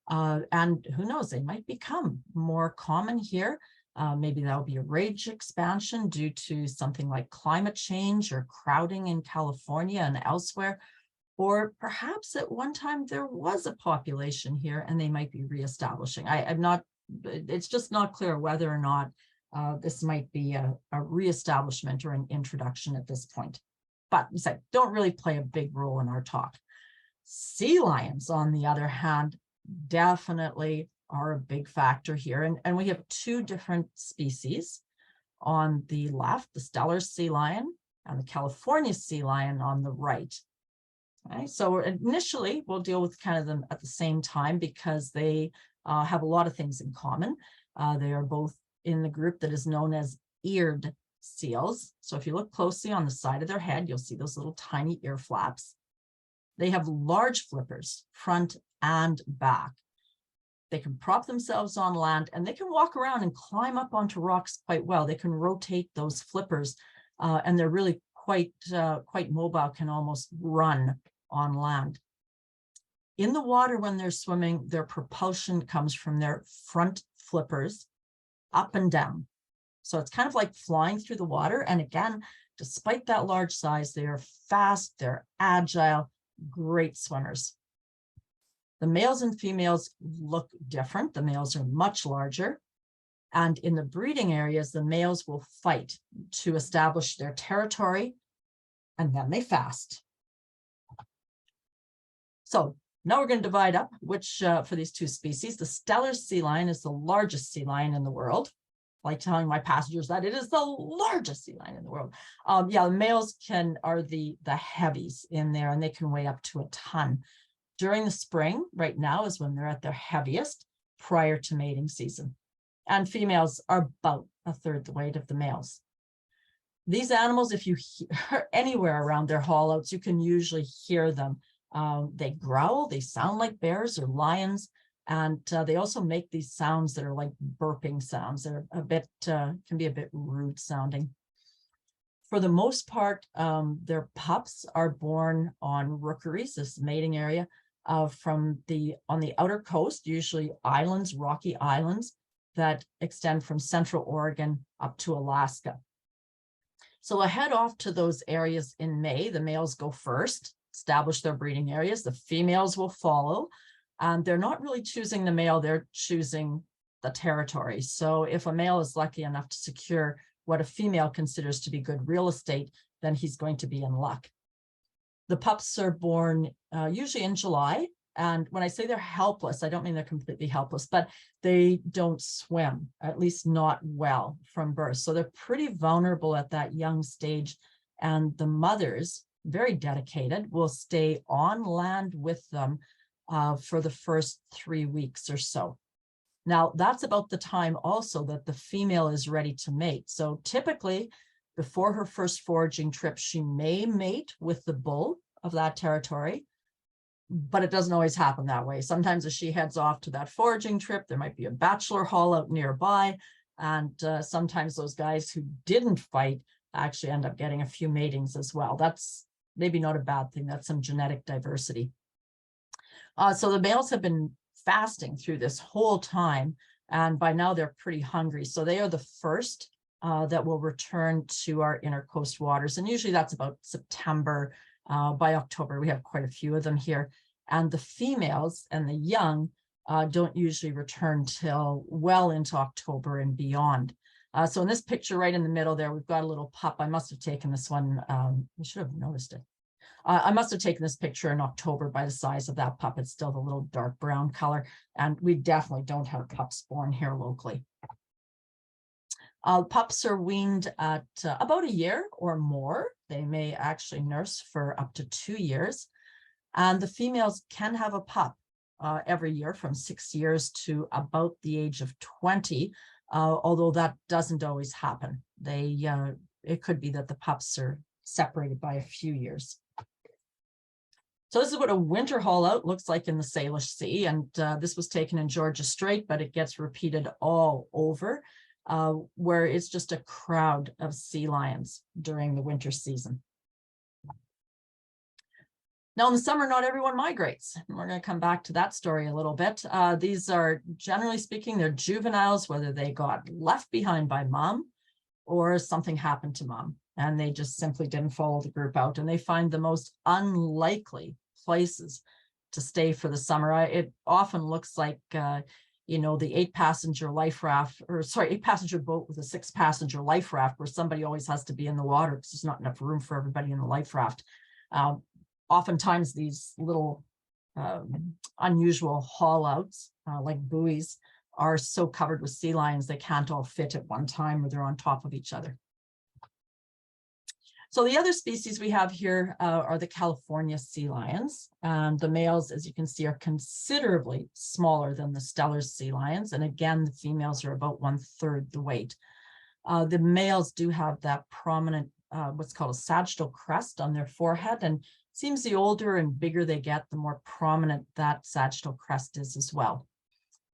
And who knows, they might become more common here. Maybe that'll be a range expansion due to something like climate change or crowding in California and elsewhere. Or perhaps at one time there was a population here and they might be reestablishing. It's just not clear whether or not this might be a reestablishment or an introduction at this point. But as I said, don't really play a big role in our talk. Sea lions, on the other hand, definitely are a big factor here. And we have two different species on the left, the Salish sea lion and the California sea lion on the right. Okay, so initially we'll deal with kind of them at the same time because they have a lot of things in common. They are both in the group that is known as eared seals. So if you look closely on the side of their head, you'll see those little tiny ear flaps. They have large flippers, front and back. They can prop themselves on land and they can walk around and climb up onto rocks quite well. They can rotate those flippers and they're really quite mobile, can almost run on land. In the water when they're swimming, their propulsion comes from their front flippers up and down. So it's kind of like flying through the water. And again, despite that large size, they are fast, they're agile, great swimmers. The males and females look different. The males are much larger. And in the breeding areas, the males will fight to establish their territory, and then they fast. So now we're going to divide up which for these two species. The Salish sea lion is the largest sea lion in the world. I like telling my passengers that it is the largest sea lion in the world. Yeah, the males are the heavies in there, and they can weigh up to a ton. During the spring, right now is when they're at their heaviest prior to mating season. And females are about a third the weight of the males. These animals, if you hear anywhere around their haulouts, you can usually hear them. They growl, they sound like bears or lions, and they also make these sounds that are like burping sounds. They're a bit, can be a bit rude sounding. For the most part, their pups are born on rookeries, this mating area, on the outer coast, usually islands, rocky islands that extend from central Oregon up to Alaska. So we'll head off to those areas in May. The males go first, establish their breeding areas. The females will follow. And they're not really choosing the male, they're choosing the territory. So if a male is lucky enough to secure what a female considers to be good real estate, then he's going to be in luck. The pups are born usually in July. And when I say they're helpless, I don't mean they're completely helpless, but they don't swim, at least not well from birth. So they're pretty vulnerable at that young stage. And the mothers, very dedicated, will stay on land with them for the first 3 weeks or so. Now, that's about the time also that the female is ready to mate. So typically, before her first foraging trip, she may mate with the bull of that territory, but it doesn't always happen that way. Sometimes as she heads off to that foraging trip, there might be a bachelor haul out nearby, and sometimes those guys who didn't fight actually end up getting a few matings as well. That's maybe not a bad thing. That's some genetic diversity. So the males have been fasting through this whole time, and by now they're pretty hungry. So they are the first that will return to our inner coast waters. And usually that's about September. By October, we have quite a few of them here. And the females and the young don't usually return till well into October and beyond. So in this picture right in the middle there, we've got a little pup. I must have taken this one. I should have noticed it. I must have taken this picture in October by the size of that pup. It's still the little dark brown color. And we definitely don't have pups born here locally. Pups are weaned at about a year or more. They may actually nurse for up to 2 years. And the females can have a pup every year from 6 years to about the age of 20, although that doesn't always happen. It could be that the pups are separated by a few years. So this is what a winter haul out looks like in the Salish Sea. And this was taken in Georgia Strait, but it gets repeated all over, where it's just a crowd of sea lions during the winter season. Now in the summer, not everyone migrates. We're going to come back to that story a little bit. These are, generally speaking, they're juveniles, whether they got left behind by mom or something happened to mom, and they just simply didn't follow the group out, and they find the most unlikely places to stay for the summer. It often looks like, you know, the 8-passenger life raft, or sorry, 8-passenger boat with a 6-passenger life raft, where somebody always has to be in the water because there's not enough room for everybody in the life raft. Oftentimes these little unusual haul outs, like buoys, are so covered with sea lions they can't all fit at one time, or they're on top of each other. So the other species we have here are the California sea lions. And the males, as you can see, are considerably smaller than the Steller sea lions. And again, the females are about 1/3 the weight. The males do have that prominent, what's called a sagittal crest on their forehead. And it seems the older and bigger they get, the more prominent that sagittal crest is as well.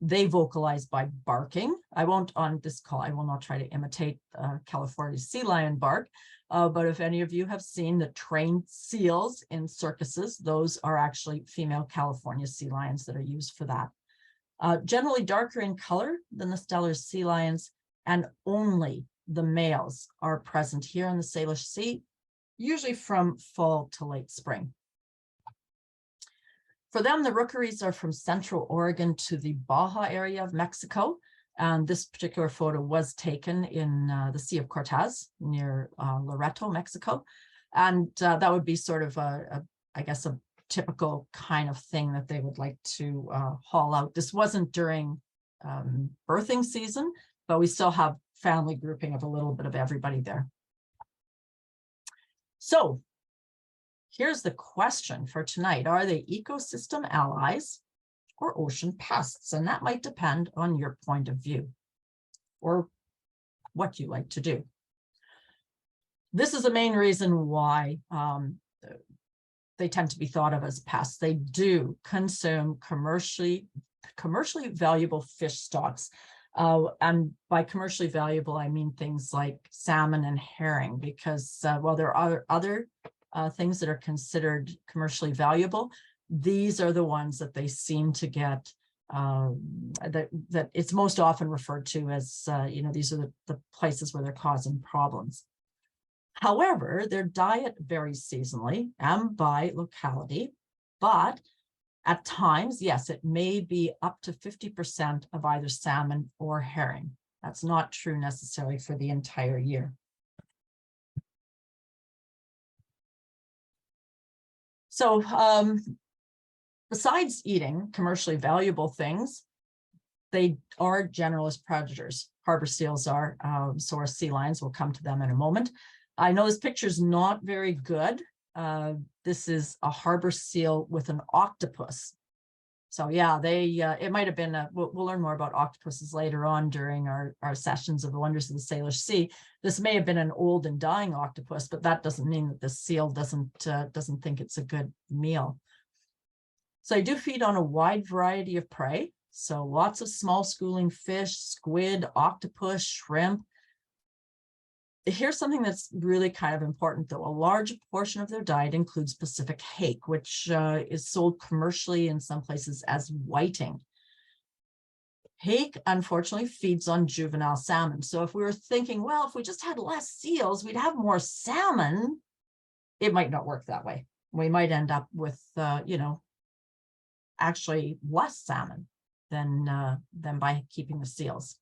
They vocalize by barking. I won't, on this call, I will not try to imitate California sea lion bark, but if any of you have seen the trained seals in circuses, those are actually female California sea lions that are used for that. Generally darker in color than the Steller sea lions, and only the males are present here in the Salish Sea, usually from fall to late spring. For them, the rookeries are from central Oregon to the Baja area of Mexico. And this particular photo was taken in the Sea of Cortez near Loreto, Mexico. And that would be sort of I guess, a typical kind of thing that they would like to haul out. This wasn't during birthing season, but we still have family grouping of a little bit of everybody there. So here's the question for tonight. Are they ecosystem allies or ocean pests? And that might depend on your point of view or what you like to do. This is the main reason why they tend to be thought of as pests. They do consume commercially valuable fish stocks. And by commercially valuable, I mean things like salmon and herring, because while there are other things that are considered commercially valuable, these are the ones that they seem to get, that it's most often referred to as, you know, these are the places where they're causing problems. However, their diet varies seasonally and by locality, but at times, yes, it may be up to 50% of either salmon or herring. That's not true necessarily for the entire year. So besides eating commercially valuable things, they are generalist predators. Harbor seals are, so are sea lions. We'll come to them in a moment. I know this picture is not very good. This is a harbor seal with an octopus. So yeah, it might have been, we'll learn more about octopuses later on during our sessions of the wonders of the Salish Sea. This may have been an old and dying octopus, but that doesn't mean that the seal doesn't think it's a good meal. So they do feed on a wide variety of prey. So lots of small schooling fish, squid, octopus, shrimp. Here's something that's really kind of important, though. A large portion of their diet includes Pacific hake, which is sold commercially in some places as whiting. Hake, unfortunately, feeds on juvenile salmon. So if we were thinking, well, if we just had less seals, we'd have more salmon, it might not work that way. We might end up with, you know, actually less salmon than by keeping the seals.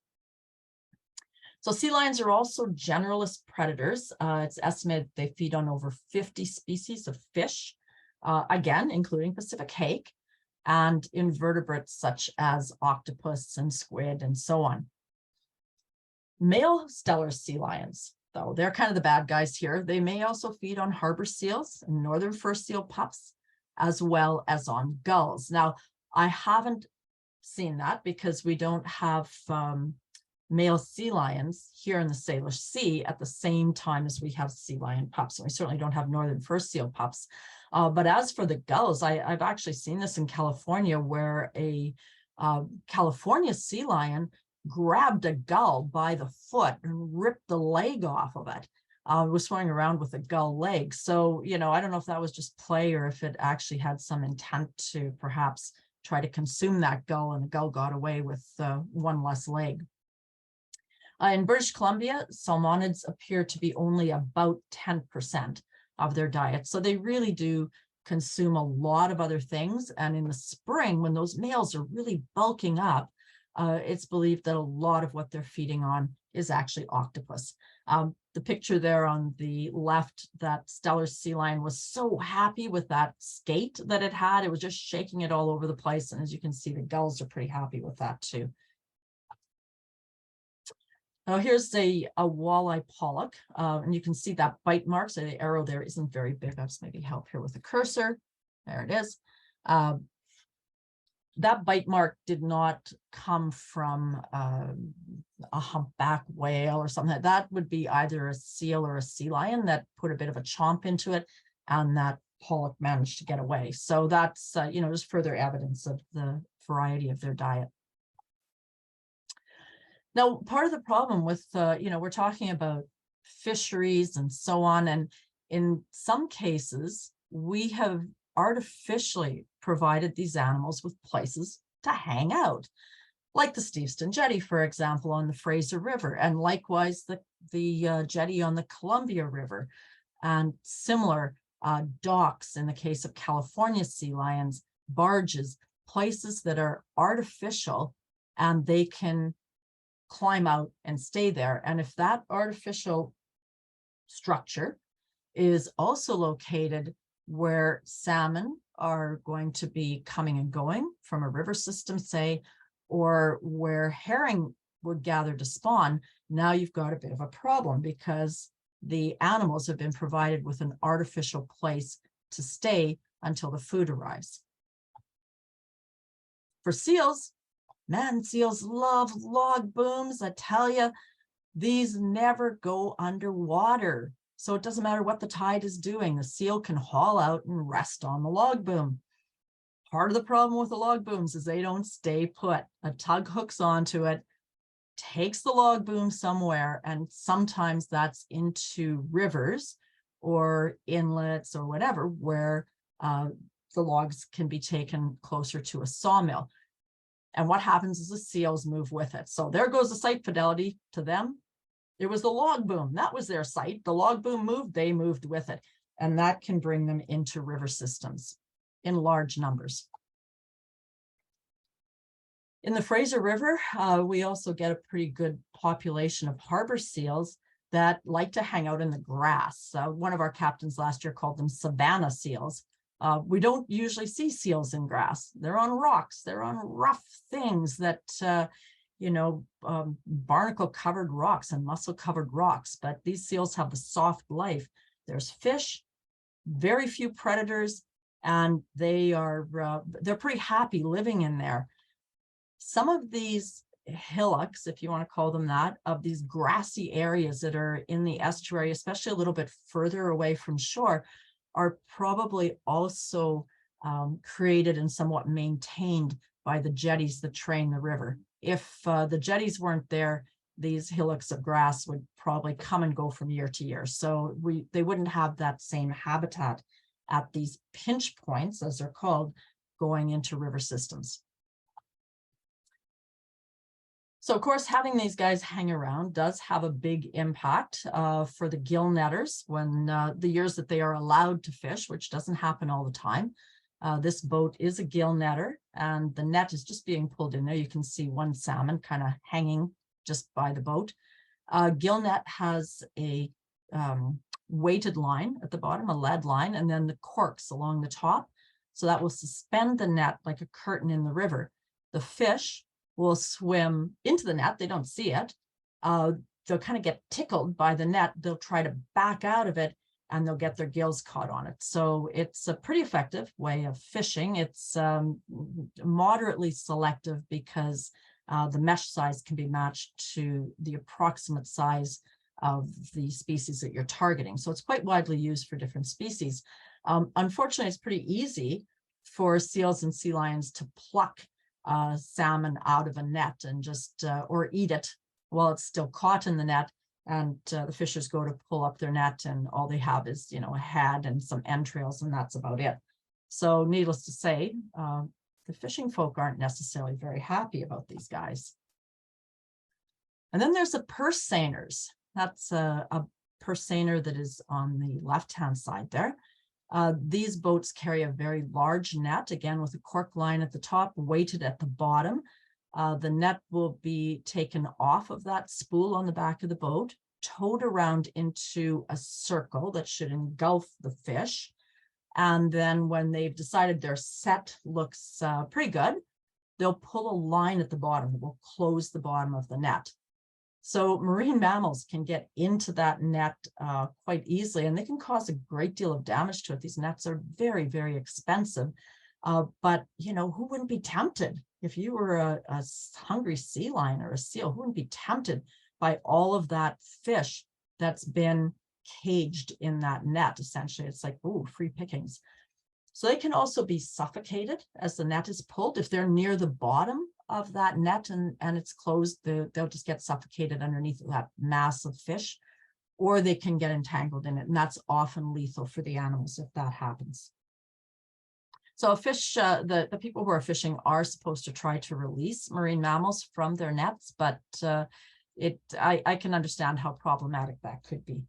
So sea lions are also generalist predators. It's estimated they feed on over 50 species of fish, again, including Pacific hake, and invertebrates such as octopus and squid and so on. Male stellar sea lions, though, they're kind of the bad guys here. They may also feed on harbor seals and northern fur seal pups, as well as on gulls. Now, I haven't seen that because we don't have male sea lions here in the Salish Sea at the same time as we have sea lion pups. And we certainly don't have northern fur seal pups. But as for the gulls, I've actually seen this in California, where a California sea lion grabbed a gull by the foot and ripped the leg off of it. Was swimming around with a gull leg. So, you know, I don't know if that was just play or if it actually had some intent to perhaps try to consume that gull, and the gull got away with one less leg. In British Columbia, salmonids appear to be only about 10% of their diet. So they really do consume a lot of other things. And in the spring, when those males are really bulking up, it's believed that a lot of what they're feeding on is actually octopus. The picture there on the left, that stellar sea lion was so happy with that skate that it had. It was just shaking it all over the place. And as you can see, the gulls are pretty happy with that too. Now here's a walleye pollock, and you can see that bite mark. So the arrow there isn't very big. I'll just maybe help here with the cursor. There it is. That bite mark did not come from a humpback whale or something. That would be either a seal or a sea lion that put a bit of a chomp into it, and that pollock managed to get away. So that's, you know, just further evidence of the variety of their diet. Now, part of the problem with, you know, we're talking about fisheries and so on, and in some cases, we have artificially provided these animals with places to hang out, like the Steveston Jetty, for example, on the Fraser River, and likewise the jetty on the Columbia River, and similar docks in the case of California sea lions, barges, places that are artificial, and they can climb out and stay there. And if that artificial structure is also located where salmon are going to be coming and going from a river system, say, or where herring would gather to spawn, now you've got a bit of a problem, because the animals have been provided with an artificial place to stay until the food arrives. For seals, man, seals love log booms. I tell you, these never go underwater. So it doesn't matter what the tide is doing. The seal can haul out and rest on the log boom. Part of the problem with the log booms is they don't stay put. A tug hooks onto it, takes the log boom somewhere, and sometimes that's into rivers or inlets or whatever, where the logs can be taken closer to a sawmill. And what happens is the seals move with it. So there goes the site fidelity to them. It was the log boom. That was their site. The log boom moved, they moved with it. And that can bring them into river systems in large numbers. In the Fraser River, we also get a pretty good population of harbor seals that like to hang out in the grass. One of our captains last year called them savanna seals. We don't usually see seals in grass. They're on rocks. They're on rough things that, you know, barnacle-covered rocks and mussel-covered rocks. But these seals have the soft life. There's fish, very few predators, and they're pretty happy living in there. Some of these hillocks, if you want to call them that, of these grassy areas that are in the estuary, especially a little bit further away from shore, are probably also created and somewhat maintained by the jetties that train the river. If the jetties weren't there, these hillocks of grass would probably come and go from year to year. So they wouldn't have that same habitat at these pinch points, as they're called, going into river systems. So of course, having these guys hang around does have a big impact for the gill netters when the years that they are allowed to fish, which doesn't happen all the time. This boat is a gill netter, and the net is just being pulled in there. You can see one salmon kind of hanging just by the boat. Gill net has a weighted line at the bottom, a lead line, and then the corks along the top. So that will suspend the net like a curtain in the river. The fish will swim into the net. They don't see it. they'll kind of get tickled by the net. They'll try to back out of it and they'll get their gills caught on it. So it's a pretty effective way of fishing. It's moderately selective because the mesh size can be matched to the approximate size of the species that you're targeting. So it's quite widely used for different species. Unfortunately, it's pretty easy for seals and sea lions to pluck salmon out of a net and just, or eat it while it's still caught in the net. And the fishers go to pull up their net and all they have is, you know, a head and some entrails, and that's about it. So needless to say, the fishing folk aren't necessarily very happy about these guys. And then there's the purse seiners. That's a purse seiner that is on the left-hand side there. These boats carry a very large net, again, with a cork line at the top, weighted at the bottom. The net will be taken off of that spool on the back of the boat, towed around into a circle that should engulf the fish. And then when they've decided their set looks pretty good, they'll pull a line at the bottom that will close the bottom of the net. So marine mammals can get into that net quite easily, and they can cause a great deal of damage to it. These nets are very, very expensive. But, you know, who wouldn't be tempted? If you were a hungry sea lion or a seal, who wouldn't be tempted by all of that fish that's been caged in that net? Essentially, it's like, ooh, free pickings. So they can also be suffocated as the net is pulled. If they're near the bottom of that net and it's closed, they'll just get suffocated underneath that mass of fish, or they can get entangled in it. And that's often lethal for the animals if that happens. So fish, the people who are fishing are supposed to try to release marine mammals from their nets, but I can understand how problematic that could be.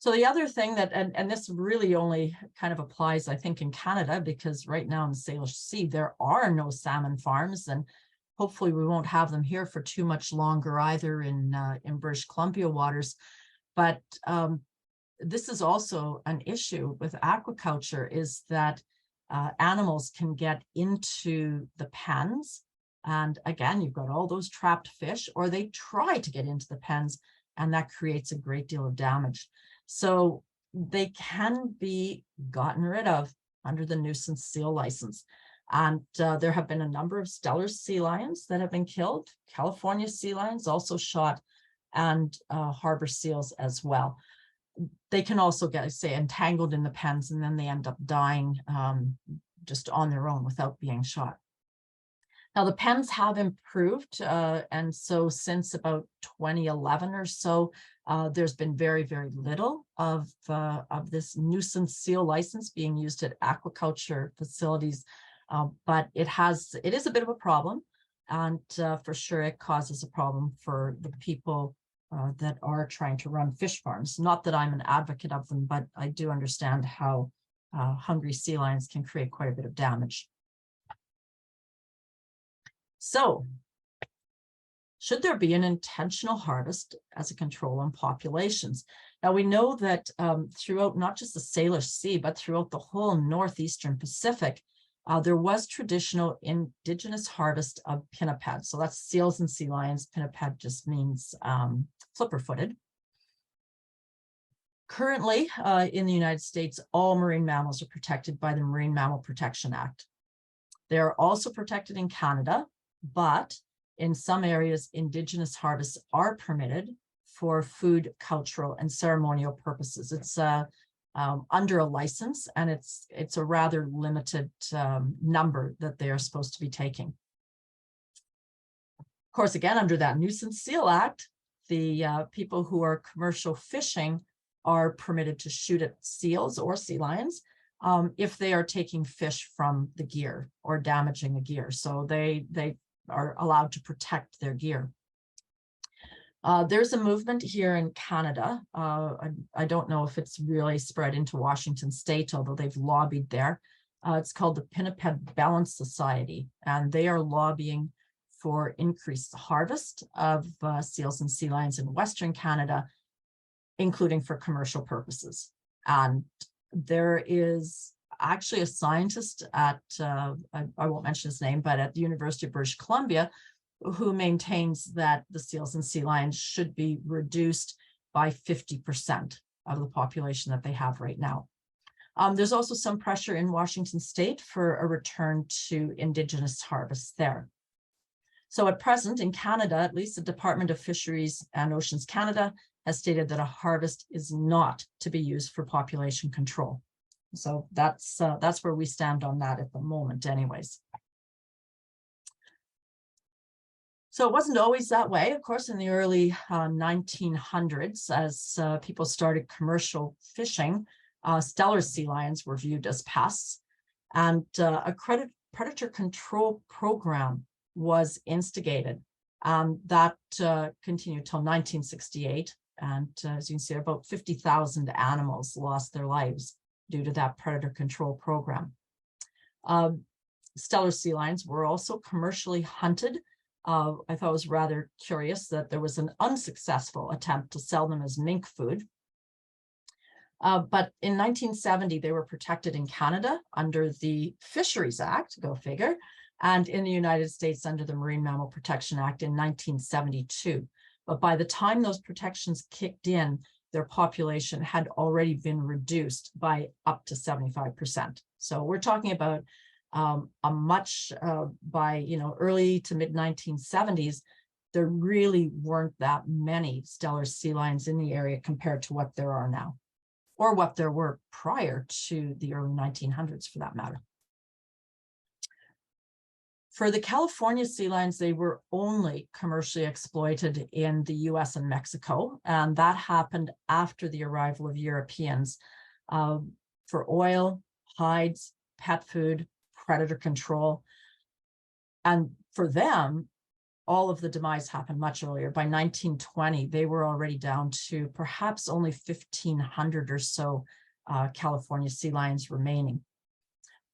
So the other thing that, and this really only kind of applies, I think, in Canada, because right now in the Salish Sea, there are no salmon farms, and hopefully we won't have them here for too much longer either in British Columbia waters. But this is also an issue with aquaculture, is that animals can get into the pens. And again, you've got all those trapped fish, or they try to get into the pens, and that creates a great deal of damage. So they can be gotten rid of under the nuisance seal license. And there have been a number of stellar sea lions that have been killed, California sea lions also shot, and harbor seals as well. They can also get, say, entangled in the pens, and then they end up dying just on their own without being shot. Now, the pens have improved, and so since about 2011 or so, there's been very, very little of this nuisance seal license being used at aquaculture facilities, but it is a bit of a problem, and for sure it causes a problem for the people that are trying to run fish farms. Not that I'm an advocate of them, but I do understand how hungry sea lions can create quite a bit of damage. So, should there be an intentional harvest as a control on populations? Now, we know that throughout not just the Salish Sea, but throughout the whole northeastern Pacific, there was traditional indigenous harvest of pinnipeds. So that's seals and sea lions. Pinniped just means flipper-footed. Currently, in the United States, all marine mammals are protected by the Marine Mammal Protection Act. They are also protected in Canada, but in some areas, indigenous harvests are permitted for food, cultural, and ceremonial purposes. It's under a license, and it's a rather limited number that they are supposed to be taking. Of course, again, under that Nuisance Seal Act, the people who are commercial fishing are permitted to shoot at seals or sea lions if they are taking fish from the gear or damaging the gear. So they are allowed to protect their gear. There's a movement here in Canada. I don't know if it's really spread into Washington State, although they've lobbied there. It's called the Pinniped Balance Society, and they are lobbying for increased harvest of seals and sea lions in Western Canada, including for commercial purposes. And there is actually a scientist at, I won't mention his name, but at the University of British Columbia, who maintains that the seals and sea lions should be reduced by 50% of the population that they have right now. There's also some pressure in Washington state for a return to indigenous harvests there. So at present in Canada, at least the Department of Fisheries and Oceans Canada has stated that a harvest is not to be used for population control. So that's where we stand on that at the moment anyways. So it wasn't always that way. Of course, in the early 1900s, as people started commercial fishing, Steller sea lions were viewed as pests, and a predator control program was instigated. That continued till 1968, and as you can see, about 50,000 animals lost their lives due to that predator control program. Steller sea lions were also commercially hunted. I thought it was rather curious that there was an unsuccessful attempt to sell them as mink food. But in 1970, they were protected in Canada under the Fisheries Act, go figure, and in the United States under the Marine Mammal Protection Act in 1972. But by the time those protections kicked in, their population had already been reduced by up to 75%. So we're talking about a much by early to mid 1970s, there really weren't that many Steller sea lions in the area compared to what there are now, or what there were prior to the early 1900s for that matter. For the California sea lions, they were only commercially exploited in the US and Mexico, and that happened after the arrival of Europeans for oil, hides, pet food, predator control. And for them, all of the demise happened much earlier. By 1920, they were already down to perhaps only 1,500 or so California sea lions remaining.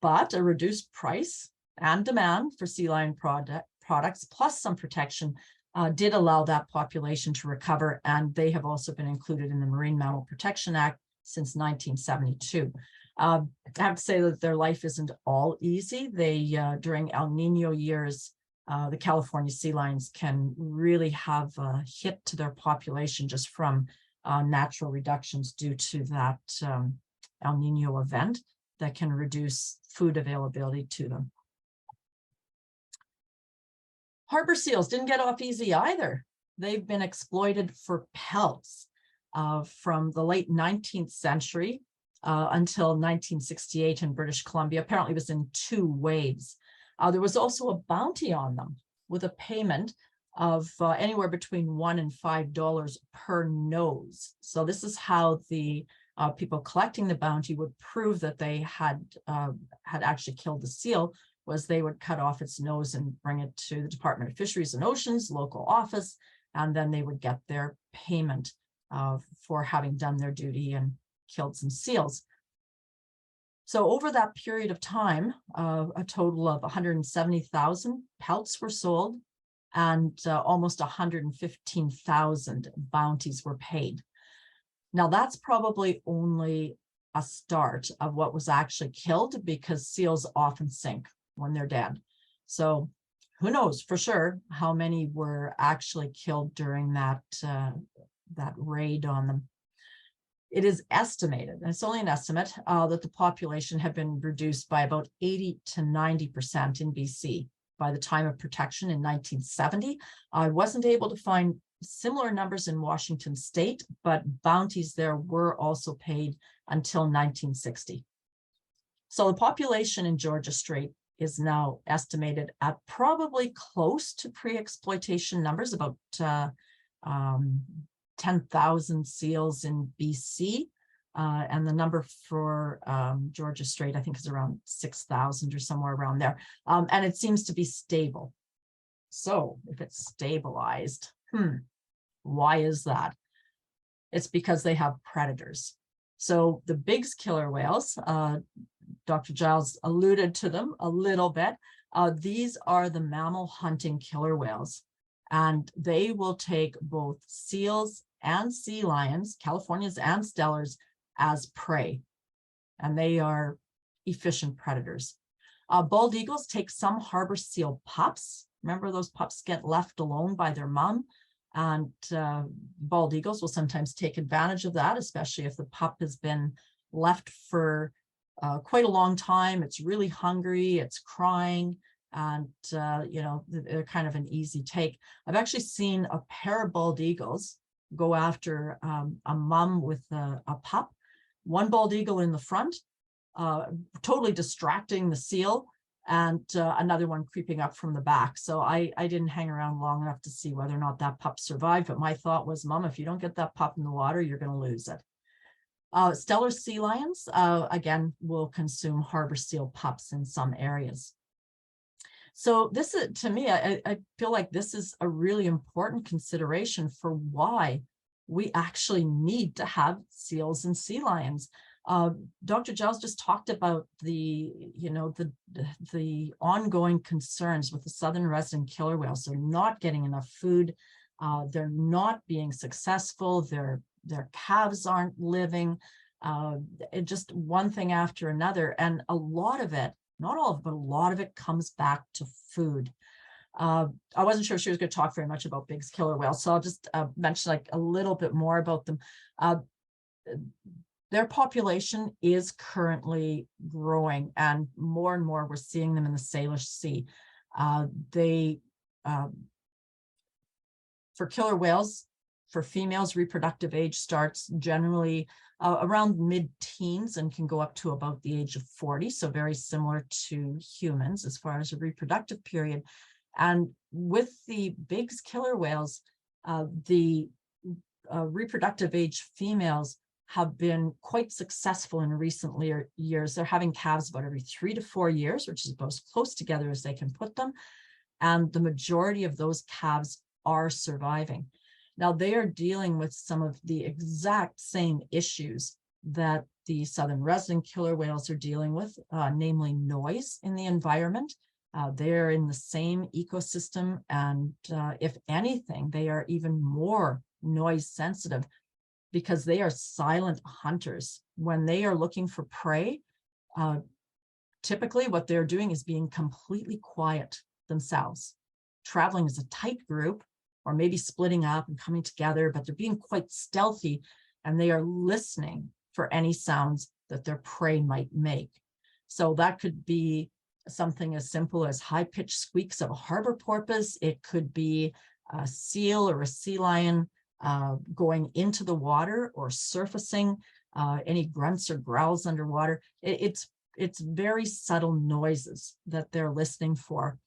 But a reduced price and demand for sea lion products, plus some protection, did allow that population to recover, and they have also been included in the Marine Mammal Protection Act since 1972. I have to say that their life isn't all easy. They, during El Nino years, the California sea lions can really have a hit to their population just from natural reductions due to that El Nino event that can reduce food availability to them. Harbor seals didn't get off easy either. They've been exploited for pelts from the late 19th century until 1968 in British Columbia. Apparently it was in 2 waves. There was also a bounty on them with a payment of anywhere between $1 and $5 per nose. So this is how the people collecting the bounty would prove that they had actually killed the seal, was they would cut off its nose and bring it to the Department of Fisheries and Oceans local office, and then they would get their payment for having done their duty and killed some seals. So over that period of time, a total of 170,000 pelts were sold, and almost 115,000 bounties were paid. Now that's probably only a start of what was actually killed, because seals often sink when they're dead. So who knows for sure how many were actually killed during that raid on them. It is estimated, and it's only an estimate, that the population had been reduced by about 80 to 90% in BC by the time of protection in 1970. I wasn't able to find similar numbers in Washington state, but bounties there were also paid until 1960. So the population in Georgia Strait is now estimated at probably close to pre-exploitation numbers, about 10,000 seals in BC, and the number for Georgia Strait, I think, is around 6,000 or somewhere around there. And it seems to be stable. So if it's stabilized, why is that? It's because they have predators. So the big killer whales, Dr. Giles alluded to them a little bit. These are the mammal hunting killer whales, and they will take both seals and sea lions, Californias and Stellers, as prey, and they are efficient predators. Bald eagles take some harbor seal pups Remember, those pups get left alone by their mom, and bald eagles will sometimes take advantage of that, especially if the pup has been left for quite a long time. It's really hungry, it's crying, and you know, they're kind of an easy take. I've actually seen a pair of bald eagles go after a mom with a pup, one bald eagle in the front, totally distracting the seal, and another one creeping up from the back. So I didn't hang around long enough to see whether or not that pup survived, but my thought was, Mom, if you don't get that pup in the water, you're going to lose it. Stellar sea lions, again, will consume harbor seal pups in some areas. So this is, to me, I feel like this is a really important consideration for why we actually need to have seals and sea lions. Dr. Giles just talked about the ongoing concerns with the southern resident killer whales. They're not getting enough food. They're not being successful. Their calves aren't living. Just one thing after another. And a lot of it, not all of it, but a lot of it comes back to food. I wasn't sure if she was going to talk very much about Big's killer whales, so I'll just mention like a little bit more about them. Their population is currently growing, and more we're seeing them in the Salish Sea. For killer whales, for females, reproductive age starts generally around mid-teens and can go up to about the age of 40. So very similar to humans as far as a reproductive period. And with the Big's killer whales, the reproductive age females have been quite successful in recent years. They're having calves about every 3 to 4 years, which is about as close together as they can put them. And the majority of those calves are surviving. Now, they are dealing with some of the exact same issues that the southern resident killer whales are dealing with, namely noise in the environment. They're in the same ecosystem, and if anything, they are even more noise sensitive because they are silent hunters. When they are looking for prey, typically what they're doing is being completely quiet themselves, traveling as a tight group, or maybe splitting up and coming together, but they're being quite stealthy, and they are listening for any sounds that their prey might make. So that could be something as simple as high-pitched squeaks of a harbor porpoise. It could be a seal or a sea lion going into the water or surfacing, any grunts or growls underwater. It's very subtle noises that they're listening for.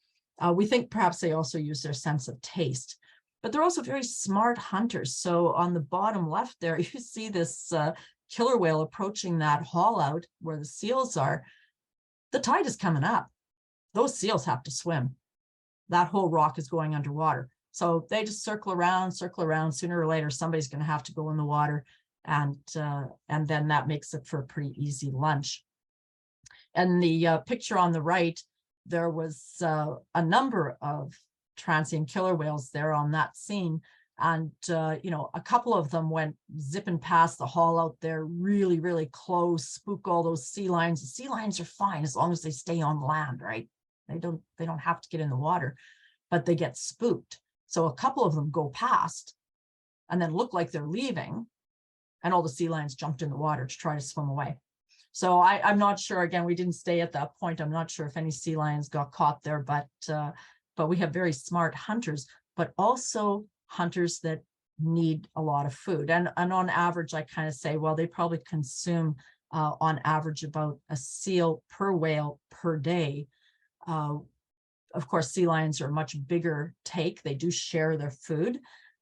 We think perhaps they also use their sense of taste, but they're also very smart hunters. So on the bottom left there, you see this killer whale approaching that haul out where the seals are. The tide is coming up. Those seals have to swim. That whole rock is going underwater. So they just circle around. Sooner or later, somebody's going to have to go in the water. And then that makes it for a pretty easy lunch. And the picture on the right, there was a number of transient killer whales there on that scene. And, a couple of them went zipping past the haul out there really, really close, spook all those sea lions. The sea lions are fine as long as they stay on land, right? They don't have to get in the water, but they get spooked. So a couple of them go past and then look like they're leaving, and all the sea lions jumped in the water to try to swim away. So I'm not sure, again, we didn't stay at that point. I'm not sure if any sea lions got caught there, but we have very smart hunters, but also hunters that need a lot of food. And on average, I kind of say, well, they probably consume on average about a seal per whale per day. Of course, sea lions are a much bigger take. They do share their food.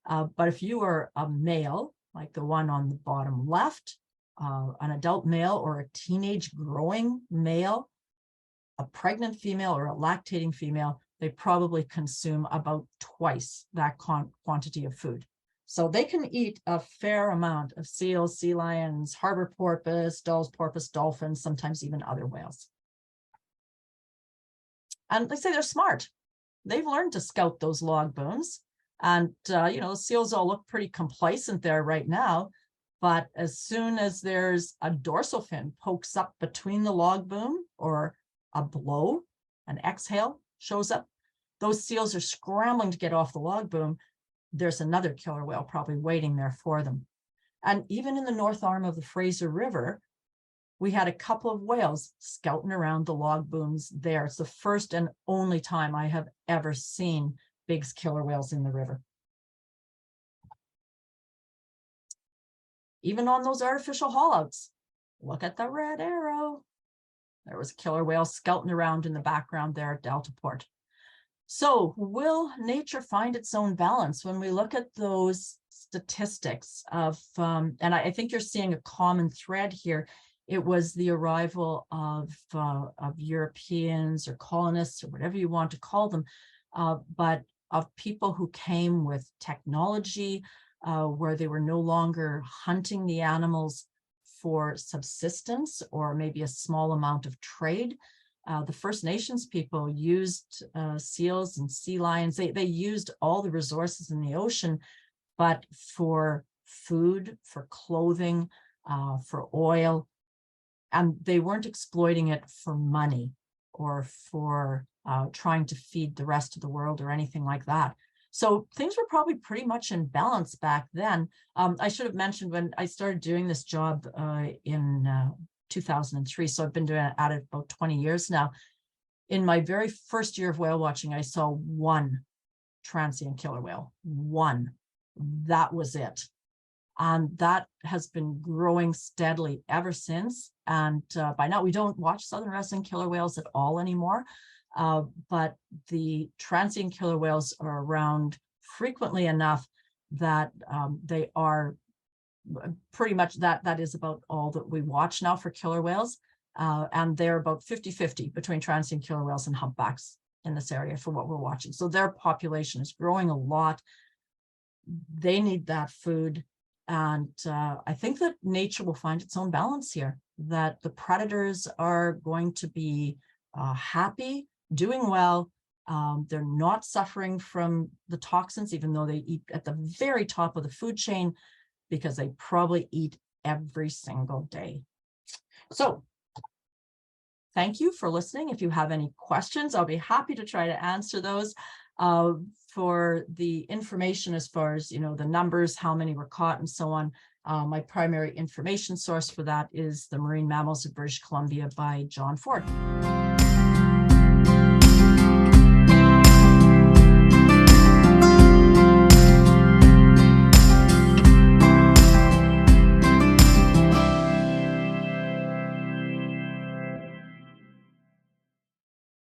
But if you are a male, like the one on the bottom left, an adult male or a teenage growing male, a pregnant female or a lactating female, they probably consume about twice that quantity of food. So they can eat a fair amount of seals, sea lions, harbor porpoise, Dall's porpoise, dolphins, sometimes even other whales. And they say they're smart. They've learned to scout those log booms. And, the seals all look pretty complacent there right now. But as soon as there's a dorsal fin pokes up between the log boom, or a blow, an exhale shows up, those seals are scrambling to get off the log boom, there's another killer whale probably waiting there for them. And even in the north arm of the Fraser River, we had a couple of whales scouting around the log booms there. It's the first and only time I have ever seen big killer whales in the river. Even on those artificial haulouts, look at the red arrow. There was a killer whale scouting around in the background there at Deltaport. So will nature find its own balance when we look at those statistics of, and I think you're seeing a common thread here. It was the arrival of Europeans or colonists or whatever you want to call them, but of people who came with technology, where they were no longer hunting the animals for subsistence or maybe a small amount of trade. The First Nations people used seals and sea lions. They used all the resources in the ocean, but for food, for clothing, for oil, and they weren't exploiting it for money or for trying to feed the rest of the world or anything like that. So things were probably pretty much in balance back then. I should have mentioned when I started doing this job in 2003, so I've been doing it at it about 20 years now. In my very first year of whale watching, I saw one transient killer whale, one. That was it. And that has been growing steadily ever since. And by now we don't watch southern resident killer whales at all anymore. But the transient killer whales are around frequently enough that they are pretty much that is about all that we watch now for killer whales. And they're about 50-50 between transient killer whales and humpbacks in this area for what we're watching. So their population is growing a lot. They need that food. And I think that nature will find its own balance here, that the predators are going to be happy, doing well. They're not suffering from the toxins, even though they eat at the very top of the food chain, because they probably eat every single day. So thank you for listening. If you have any questions, I'll be happy to try to answer those. For the information as far as, the numbers, how many were caught and so on, my primary information source for that is The Marine Mammals of British Columbia by John Ford.